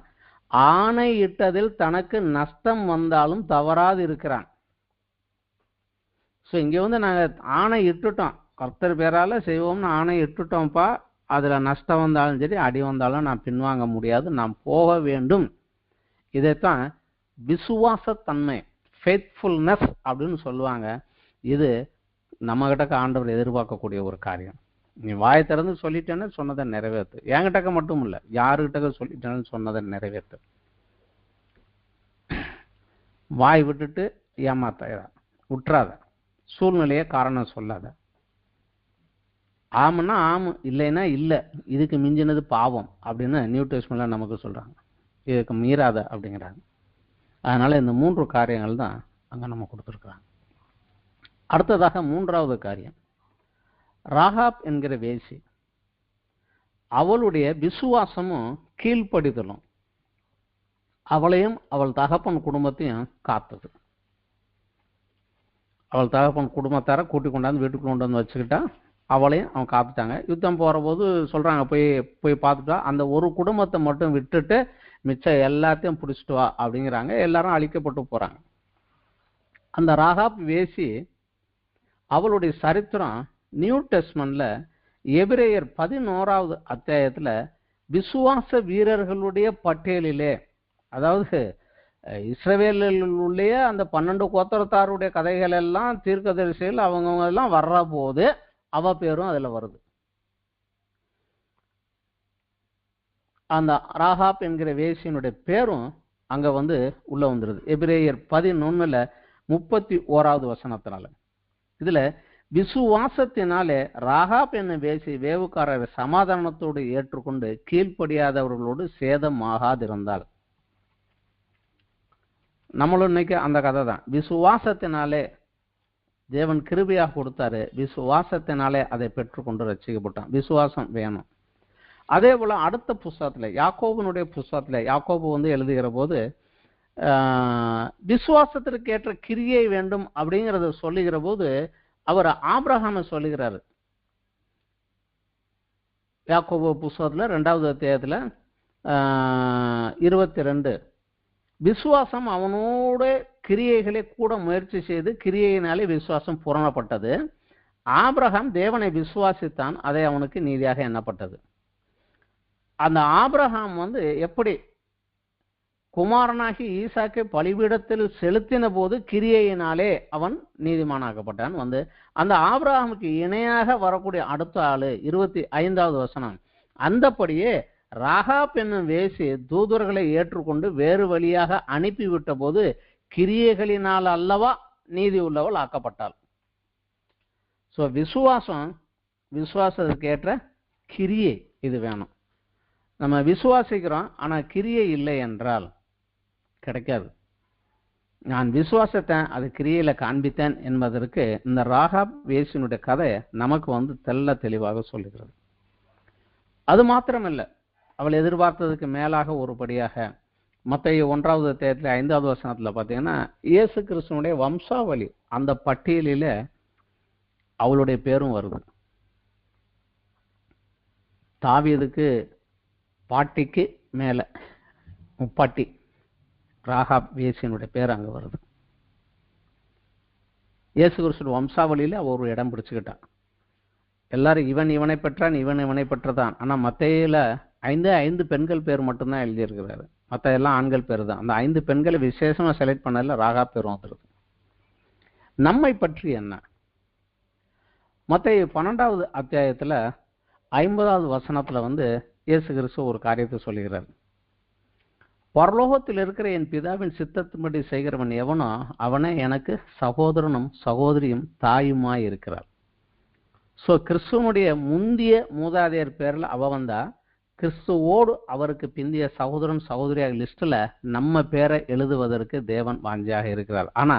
ஆணை இட்டதில் தனக்கு நஷ்டம் வந்தாலும் தவறாது இருக்கிறான். ஸோ இங்கே வந்து நாங்கள் ஆணை இட்டுட்டோம், கர்த்தர் பேரால செய்வோம்னு ஆணை இட்டுட்டோம்ப்பா, அதில் நஷ்டம் வந்தாலும் சரி அடி வந்தாலும் நான் பின்வாங்க முடியாது, நான் போக வேண்டும். இதைத்தான் விசுவாசத்தன்மை, ஃபெய்த்ஃபுல்னஸ் அப்படின்னு சொல்லுவாங்க. இது நம்மகிட்ட ஆண்டவர் எதிர்பார்க்கக்கூடிய ஒரு காரியம். நீ வாயை திறந்து சொல்லிட்டேன்னு சொன்னதை நிறைவேற்று. என்கிட்ட மட்டும் இல்லை, யாருக்கிட்ட சொல்லிட்டேன்னு சொன்னதை நிறைவேற்று. வாய் விட்டுட்டு ஏமாத்த விட்டுறாத, சூழ்நிலையை காரணம் சொல்லாத. ஆமுன்னா ஆமு, இல்லைன்னா இல்லை, இதுக்கு மிஞ்சினது பாவம் அப்படின்னு நியூ டெஸ்ட்மென்ட்ல நமக்கு சொல்றாங்க. இதுக்கு மீறாத அப்படிங்கிறாங்க. அதனால இந்த 3 காரியங்கள் தான் அங்க நம்ம கொடுத்துருக்குறாங்க. அடுத்ததாக 3வது காரியம், ராகாப் என்கிற வேசி, அவளுடைய விசுவாசமும் கீழ்ப்படிதலும் அவளையும் அவள் தகப்பன் குடும்பத்தையும் காத்தது. அவள் தகப்பன் குடும்பத்தார கூட்டி கொண்டாந்து வீட்டுக்குள்ள கொண்டு வந்து வச்சுக்கிட்டா, அவளையும் அவன் காத்துட்டாங்க. யுத்தம் போற போது சொல்றாங்க, போய் பார்த்துட்டா, அந்த ஒரு குடும்பத்தை மட்டும் விட்டுட்டு மிச்சம் எல்லாத்தையும் பிடிச்சிட்டு வா அப்படிங்கிறாங்க. எல்லாரும் அழிக்கப்பட்டு போறாங்க. அந்த ராகாப் வேசி, அவளுடைய சரித்திரம் நியூ டெஸ்ட்மென்ட்ல எபிரேயர் 11வது அத்தியாயத்துல விசுவாச வீரர்களுடைய பட்டியலிலே, அதாவது இஸ்ரவேலிலே அந்த 12 கோத்திரத்தாருடைய கதைகள் எல்லாம் தீர்க்கதரிசிகள் அவங்கவுங்க எல்லாம் வர்ற போது அவ பேரும் அதுல வருது. அந்த ராகாப் என்கிற வேசியினுடைய பேரும் அங்க வந்து உள்ள வந்துருது. எபிரேயர் 11ல 31வது வசனத்தினால. இதுல விசுவாசத்தினாலே ராகாப் என்னும் வேசி வேவுக்காரரை சமாதானத்தோடு ஏற்றுக்கொண்டு கீழ்ப்படியாதவர்களோடு சேதமாகாதிருந்தாள். நம்மளும் இன்னைக்கு அந்த கதை தான். விசுவாசத்தினாலே தேவன் கிருபையாக கொடுத்தாரு, விசுவாசத்தினாலே அதை பெற்றுக்கொண்டு ரட்சிக்கப்பட்டான். விசுவாசம் வேணும். அதே போல அடுத்த புஸ்தகத்துல, யாக்கோபனுடைய புஸ்தகத்துல யாக்கோபு வந்து எழுதுகிற போது விசுவாசத்திற்கு ஏற்ற கிரியை வேண்டும் அப்படிங்கிறத சொல்லுகிற போது அவர் ஆபிரகாமை சொல்லுகிறாரு. யாக்கோபு புஸ்தகத்துல 2வது அத்தியாயத்துல 22, விசுவாசம் அவனோட கிரியைகளை கூட முயற்சி செய்து கிரியையினாலே விசுவாசம் பூரணப்பட்டது. ஆபிரகாம் தேவனை விசுவாசித்தான், அதை அவனுக்கு நீதியாக எண்ணப்பட்டது. அந்த ஆபிரகாம் வந்து எப்படி குமாரனாகி ஈசாக்கை பலிபீடத்தில் செலுத்தின போது கிரியையினாலே அவன் நீதிமானாக்கப்பட்டான். வந்து அந்த ஆபிரகாமுக்கு இணையாக வரக்கூடிய அடுத்த ஆளு 25வது வசனம். அந்தபடியே ராகாப் என்னும் வேசி தூதர்களை ஏற்றுக்கொண்டு வேறு வழியாக அனுப்பிவிட்ட போது கிரியைகளினால் அல்லவா நீதி உள்ளவள் ஆக்கப்பட்டாள். ஸோ விசுவாசத்துக்கு ஏற்ற கிரியை இது வேணும். நம்ம விசுவாசிக்கிறோம், ஆனா கிரியை இல்லை என்றால் கிடைக்காது. நான் விசுவாசத்தேன், அது கிரியையில காண்பித்தேன் என்பதற்கு இந்த ராகாப் வேசினுடைய கதை நமக்கு வந்து தெள்ள தெளிவாக சொல்லுகிறது. அது மாத்திரமல்ல, அவள் எதிர்பார்த்ததுக்கு மேலாக ஒருபடியாக மத்தேயு 1வது அத்தியாயத்துல 5வது வசனத்துல பாத்தீங்கன்னா இயேசு கிறிஸ்துவனுடைய வம்சாவளி அந்த பட்டியலில அவளுடைய பேரும் வருது. தாவீதுக்கு பாட்டிக்கு மேல முப்பாட்டி ராகாப் வேசியினுடைய பேர் அங்க வருது. இயேசு கிறிஸ்து வம்சாவளியில அவ ஒரு இடம் பிடிச்சுக்கிட்டான். எல்லாரும் இவனை பெற்றான், இவனை பெற்றதான். ஆனா மத்தேயுல 5 பெண்கள் பேர் மட்டும்தான் எழுதியிருக்கிறாரு. மற்ற எல்லாம் ஆண்கள் பேர் தான். அந்த 5 பெண்களை விசேஷமா செலக்ட் பண்ணல ராகாப் பேர் வந்துருது. நம்மை பற்றி என்ன? மத்தேயு 12வது அத்தியாயத்துல 50வது வசனத்துல வந்து இயேசு கிறிஸ்து ஒரு காரியத்தை சொல்லுகிறார். பரலோகத்தில் இருக்கிற என் பிதாவின் சித்தத்தின்படி செய்கிறவன் எவனோ அவனே எனக்கு சகோதரனும் சகோதரியும் தாயுமாய் இருக்கிறார். ஸோ கிறிஸ்துவனுடைய முந்திய மூதாதையர் பேரில் அவ வந்தா, கிறிஸ்துவோடு அவருக்கு பிந்திய சகோதரன் சகோதரியாக லிஸ்ட்ல நம்ம பேரை எழுதுவதற்கு தேவன் வாஞ்சியாக இருக்கிறார். ஆனா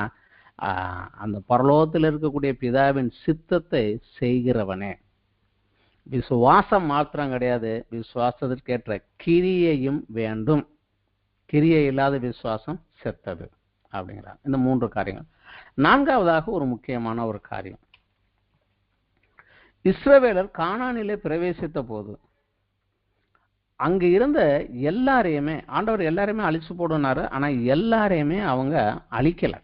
அந்த பரலோகத்தில் இருக்கக்கூடிய பிதாவின் சித்தத்தை செய்கிறவனே. விசுவாசம் மாத்திரம் கிடையாது, விசுவாசத்திற்கேற்ற கிரியையும் வேண்டும். கிரியை இல்லாத விசுவாசம் செத்தது அப்படிங்கிறார். இந்த 3 காரியங்கள். 4வதாக ஒரு முக்கியமான ஒரு காரியம், இஸ்ரவேலர் கானானிலே பிரவேசித்த போது அங்கு இருந்த எல்லாரையுமே ஆண்டவர் எல்லாரையுமே அழிச்சு போடுனாரு. ஆனா எல்லாரையுமே அவங்க அழிக்கல.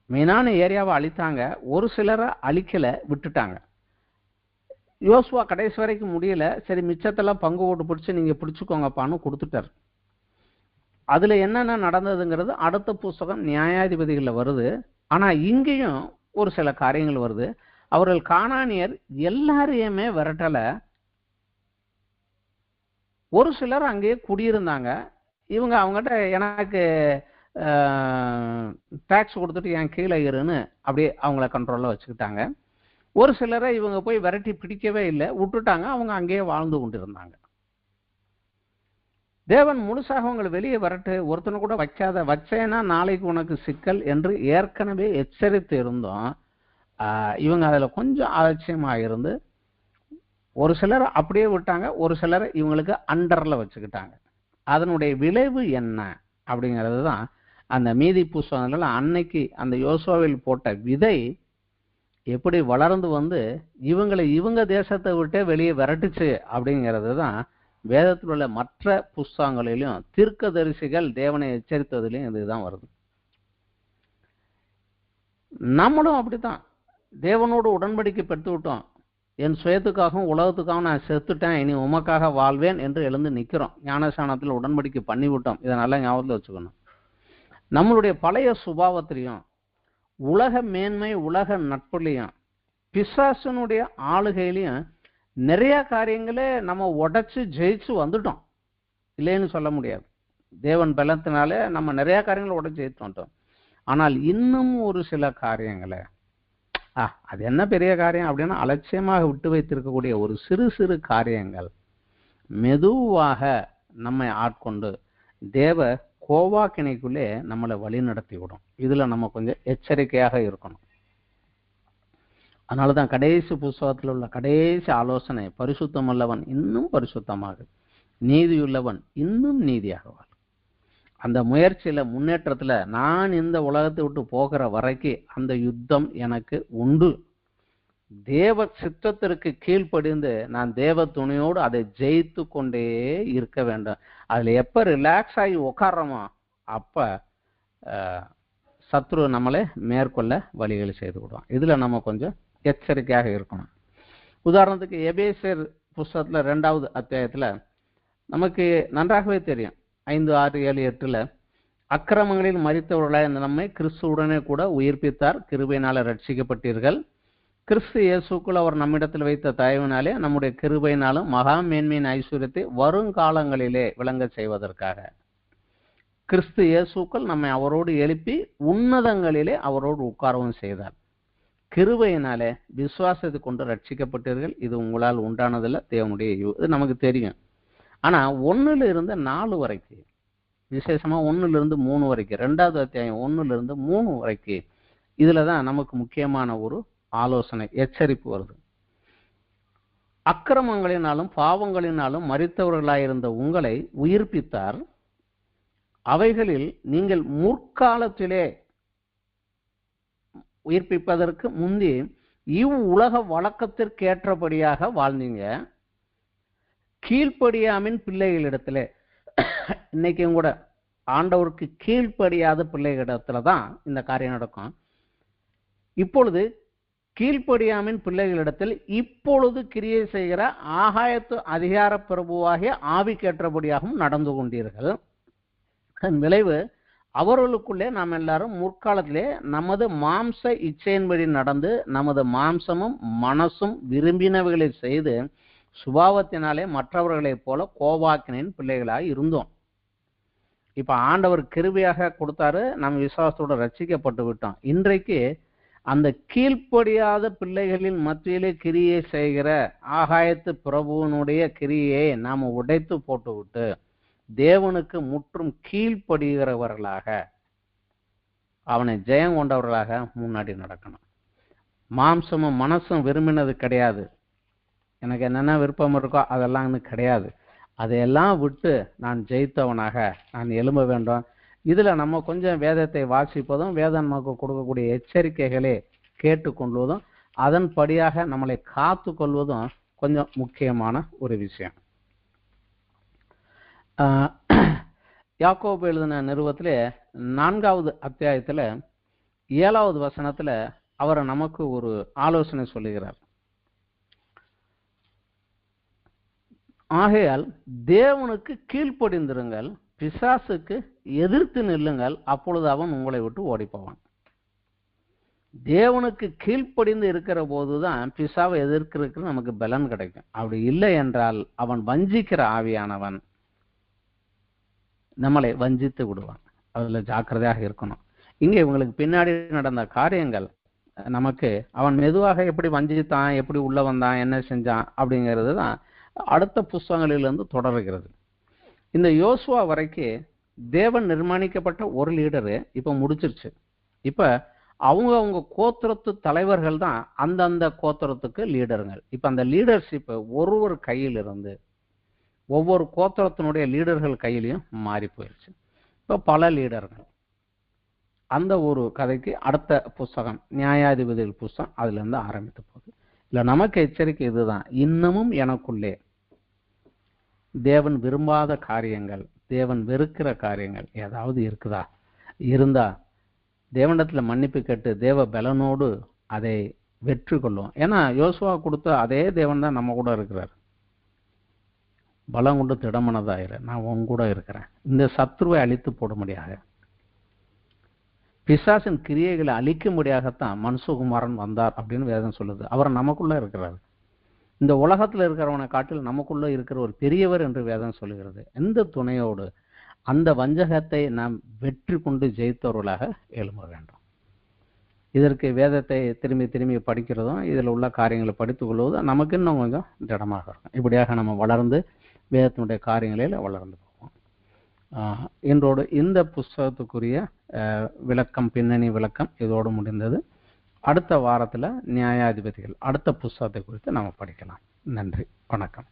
மெயினான ஏரியாவை அழித்தாங்க, ஒரு சிலரை அழிக்கல, விட்டுட்டாங்க. யோசுவா கடைசி வரைக்கும் முடியல, சரி மிச்சத்தெல்லாம் பங்கு ஓட்டு பிடிச்சு நீங்க பிடிச்சுக்கோங்கப்பான்னு கொடுத்துட்டார். அதுல என்னென்ன நடந்ததுங்கிறது அடுத்த புஸ்தகம் நியாயாதிபதிகள்ல வருது. ஆனா இங்கேயும் ஒரு சில காரியங்கள் வருது. அவர்கள் கானானியர் எல்லாரையுமே விரட்டல, ஒரு சிலர் அங்கேயே குடியிருந்தாங்க. இவங்க அவங்ககிட்ட எனக்கு டாக்ஸ் கொடுத்துட்டு என் கீழே இருன்னு அப்படியே அவங்கள கண்ட்ரோல்ல வச்சுக்கிட்டாங்க. ஒரு சிலரை இவங்க போய் விரட்டி பிடிக்கவே இல்லை, விட்டுட்டாங்க. அவங்க அங்கேயே வாழ்ந்து கொண்டிருந்தாங்க. தேவன் முழுசாக உங்களை வெளியே விரட்டு, ஒருத்தனை கூட வைக்காத, வச்சேன்னா நாளைக்கு உனக்கு சிக்கல் என்று ஏற்கனவே எச்சரித்து இருந்தோம். இவங்க அதுல கொஞ்சம் அலட்சியமாக இருந்து ஒரு சிலர் அப்படியே விட்டாங்க, ஒரு சிலர் இவங்களுக்கு அண்டர்ல வச்சுக்கிட்டாங்க. அதனுடைய விளைவு என்ன அப்படிங்கிறது தான் அந்த மீதி புஸ்தகங்கள்ல அன்னைக்கு அந்த யோசுவாவில் போட்ட விதை எப்படி வளர்ந்து வந்து இவங்க தேசத்தை விட்டே வெளியே விரட்டுச்சு அப்படிங்கிறது தான் வேதத்தில் உள்ள மற்ற புஸ்தகங்களிலும் தீர்க்கதரிசிகள் தேவனை எச்சரித்ததிலையும் இதுதான் வருது. நம்மளும் அப்படித்தான் தேவனோடு உடன்படிக்கை பெற்று விட்டோம். என் சுயத்துக்காகவும் உலகத்துக்காகவும் நான் செத்துட்டேன், இனி உமக்காக வாழ்வேன் என்று எழுந்து நிற்கிறோம். ஞானஸ்நானத்தில் உடன்படிக்கை பண்ணி விட்டோம். இதை நல்லா ஞாபகத்தில் வச்சுக்கணும். நம்மளுடைய பழைய சுபாவத்திலையும் உலக மேன்மை உலக நட்புலையும் பிசாசனுடைய ஆளுகையிலையும் நிறைய காரியங்களே நம்ம உடைச்சு ஜெயிச்சு வந்துட்டோம், இல்லைன்னு சொல்ல முடியாது. தேவன் பலத்தினாலே நம்ம நிறைய காரியங்களை உடைச்சு ஜெயித்து வந்துட்டோம். ஆனால் இன்னும் ஒரு சில காரியங்களை அது என்ன பெரிய காரியம் அப்படின்னா அலட்சியமாக விட்டு வைத்திருக்கக்கூடிய ஒரு சிறு சிறு காரியங்கள் மெதுவாக நம்மை ஆட்கொண்டு தேவ கோவாக்கினைக்குள்ளே நம்மளை வழி நடத்தி விடும். இதுல நம்ம கொஞ்சம் எச்சரிக்கையாக இருக்கணும். அதனாலதான் கடைசி புஸ்தகத்தில் உள்ள கடைசி ஆலோசனை, பரிசுத்தம் உள்ளவன் இன்னும் பரிசுத்தமாக, நீதியுள்ளவன் இன்னும் நீதியாக. அந்த முயற்சியில முன்னேற்றத்துல நான் இந்த உலகத்தை விட்டு போகிற வரைக்கும் அந்த யுத்தம் எனக்கு உண்டு. தேவ சித்தத்திற்கு கீழ்ப்படிந்து நான் தேவ துணையோடு அதை ஜெயித்து கொண்டே இருக்க வேண்டும். அதுல எப்ப ரிலாக்ஸ் ஆகி உட்கார்றோமோ அப்ப சத்ரு நம்மளை மேற்கொள்ள வழிகள் செய்து விடுவான். இதுல நம்ம கொஞ்சம் எச்சரிக்கையாக இருக்கணும். உதாரணத்துக்கு எபேசியர் புஸ்தகத்துல 2வது அத்தியாயத்துல நமக்கு நன்றாகவே தெரியும், 5, 6, 7, 8 அக்கிரமங்களில் மரித்தவர்களாய் இந்த நம்மை கிறிஸ்துவுடனே கூட உயிர்ப்பித்தார், கிருபையினால ரட்சிக்கப்பட்டீர்கள். கிறிஸ்து இயேசுக்குள் அவர் நம்மிடத்தில் வைத்த தயவினாலே நம்முடைய கிருபையினாலும் மகா மேன்மையின் ஐஸ்வர்யத்தை வருங்காலங்களிலே விளங்க செய்வதற்காக கிறிஸ்து இயேசுக்குள் நம்மை அவரோடு எழுப்பி உன்னதங்களிலே அவரோடு உட்காரவும் செய்தார். கிருபையினாலே விசுவாசத்தை கொண்டு ரட்சிக்கப்பட்டீர்கள், இது உங்களால் உண்டானதில்லை, தேவனுடைய இது நமக்கு தெரியும். ஆனா 1-4 வரைக்கும், விசேஷமா 1-3 வரைக்கும், 2வது அத்தியாயம் 1-3 வரைக்கும் இதுலதான் நமக்கு முக்கியமான ஒரு ஆலோசனை, எச்சரிப்பு வருது. அக்கிரமங்களினாலும் பாவங்களினாலும் மரித்தவர்களாயிருந்த உங்களை உயிர்ப்பித்தார், அவைகளில் நீங்கள் முற்காலத்திலே உயிர்ப்பிப்பதற்கு முந்தி இவ்வுலக வழக்கத்திற்கேற்றபடியாக வாழ்ந்தீங்க. கீழ்ப்படியாமின் பிள்ளைகளிடத்துல, இன்னைக்கும் கூட ஆண்டவருக்கு கீழ்ப்படியாத பிள்ளைகளிடத்துல தான் இந்த காரியம் நடக்கும். இப்பொழுது கீழ்ப்படியாமின் பிள்ளைகளிடத்தில் இப்பொழுது கிரியை செய்கிற ஆகாயத்து அதிகார பிரபுவாகிய ஆவிக்கேற்றபடியாகவும் நடந்து கொண்டீர்கள். அதன் விளைவு அவர்களுக்குள்ளே நாம் எல்லாரும் முற்காலத்திலே நமது மாம்ச இச்சையின்படி நடந்து நமது மாம்சமும் மனசும் விரும்பினவைகளை செய்து சுபாவத்தினாலே மற்றவர்களைப் போல கோபாக்கினின் பிள்ளைகளாக இருந்தோம். இப்ப ஆண்டவர் கிருபையாக கொடுத்தாரு, நம்ம விசுவாசத்தோட ரட்சிக்கப்பட்டு விட்டோம். இன்றைக்கு அந்த கீழ்ப்படியாத பிள்ளைகளின் மத்தியிலே கிரியை செய்கிற ஆகாயத்து பிரபுவனுடைய கிரியை நாம உடைத்து போட்டுவிட்டு தேவனுக்கு முற்றும் கீழ்ப்படுகிறவர்களாக, அவனை ஜெயம் கொண்டவர்களாக முன்னாடி நடக்கணும். மாம்சமும் மனசும் விரும்பினது கிடையாது. எனக்கு என்னென்ன விருப்பம் இருக்கோ அதெல்லாம் கிடையாது. அதையெல்லாம் விட்டு நான் ஜெயித்தவனாக நான் எழும்ப வேண்டும். இதுல நம்ம கொஞ்சம் வேதத்தை வாசிப்பதும், வேதம் நமக்கு கொடுக்கக்கூடிய எச்சரிக்கைகளை கேட்டுக்கொள்வதும், அதன்படியாக நம்மளை காத்து கொள்வதும் கொஞ்சம் முக்கியமான ஒரு விஷயம். யாக்கோபு எழுதின நிருபத்திலே 4வது அத்தியாயத்துல 7வது வசனத்துல அவர் நமக்கு ஒரு ஆலோசனை சொல்லுகிறார். ஆகையால் தேவனுக்கு கீழ்ப்படிந்திருங்கள், பிசாசுக்கு எதிர்த்து நில்லுங்கள், அப்பொழுது அவன் உங்களை விட்டு ஓடிப்போவான். தேவனுக்கு கீழ்ப்படிந்து இருக்கிற போதுதான் பிசாவை எதிர்க்கிறதுக்கு நமக்கு பலன் கிடைக்கும். அப்படி இல்லை என்றால் அவன் வஞ்சிக்கிற ஆவியானவன் நம்மளை வஞ்சித்து விடுவான். அதுல ஜாக்கிரதையாக இருக்கணும். இங்கே இவங்களுக்கு பின்னாடி நடந்த காரியங்கள் நமக்கு அவன் மெதுவாக எப்படி வஞ்சித்தான், எப்படி உள்ள வந்தான், என்ன செஞ்சான் அப்படிங்கிறது தான் அடுத்த புஸ்தகங்களிலிருந்து தொடர்கிறது. இந்த யோசுவா வரைக்கும் தேவன் நிர்மாணிக்கப்பட்ட ஒரு லீடரு இப்ப முடிச்சிருச்சு. இப்ப அவங்க கோத்திரத்து தலைவர்கள் தான் அந்தந்த கோத்திரத்துக்கு லீடருங்கள். இப்ப அந்த லீடர்ஷிப் ஒருவர் கையில் இருந்து ஒவ்வொரு கோத்திரத்தினுடைய லீடர்கள் கையிலையும் மாறி போயிடுச்சு. இப்ப பல லீடர்கள். அந்த ஒரு கதைக்கு அடுத்த புஸ்தகம் நியாயாதிபதிகள் புஸ்தகம் அதுல இருந்து ஆரம்பித்து போகுது. இல்ல நமக்கு எச்சரிக்கை இதுதான், இன்னமும் எனக்குள்ளே தேவன் விரும்பாத காரியங்கள், தேவன் வெறுக்கிற காரியங்கள் ஏதாவது இருக்குதா? இருந்தா தேவனிடத்துல மன்னிப்பு கேட்டு தேவ பலனோடு அதை வெற்றி கொள்ளும். ஏன்னா யோசுவா கொடுத்த அதே தேவன் தான் நம்ம கூட இருக்கிறார். பலம் கொண்டு திடமனதாயிரு, நான் உன் கூட இருக்கிறேன். இந்த சத்ருவை அழித்து போட முடியாது, பிசாசின் கிரியைகளை அழிக்கும்படியாகத்தான் மனுஷகுமாரன் வந்தார் அப்படின்னு வேதம் சொல்லுது. அவர் நமக்குள்ள இருக்கிறார். இந்த உலகத்துல இருக்கிறவனை காட்டில் நமக்குள்ள இருக்கிற ஒரு பெரியவர் என்று வேதம் சொல்லுகிறது. எந்த துணையோடு அந்த வஞ்சகத்தை நாம் வெற்றி கொண்டு ஜெயித்தவர்களாக எழும்ப வேண்டும். இதற்கு வேதத்தை திரும்பி திரும்பி படிக்கிறதும் இதில் உள்ள காரியங்களை படித்துக் கொள்வதும் நமக்கு இன்னும் கொஞ்சம் திடமாக இருக்கும். இப்படியாக நம்ம வளர்ந்து வேதத்தினுடைய காரியங்களில் வளர்ந்து போவோம். இன்றோடு இந்த புஸ்தகத்துக்குரிய விளக்கம், பின்னணி விளக்கம் இதோடு முடிந்தது. அடுத்த வாரத்தில் நியாயாதிபதிகள் அடுத்த புஸ்தகத்தை குறித்து நாம் படிக்கலாம். நன்றி, வணக்கம்.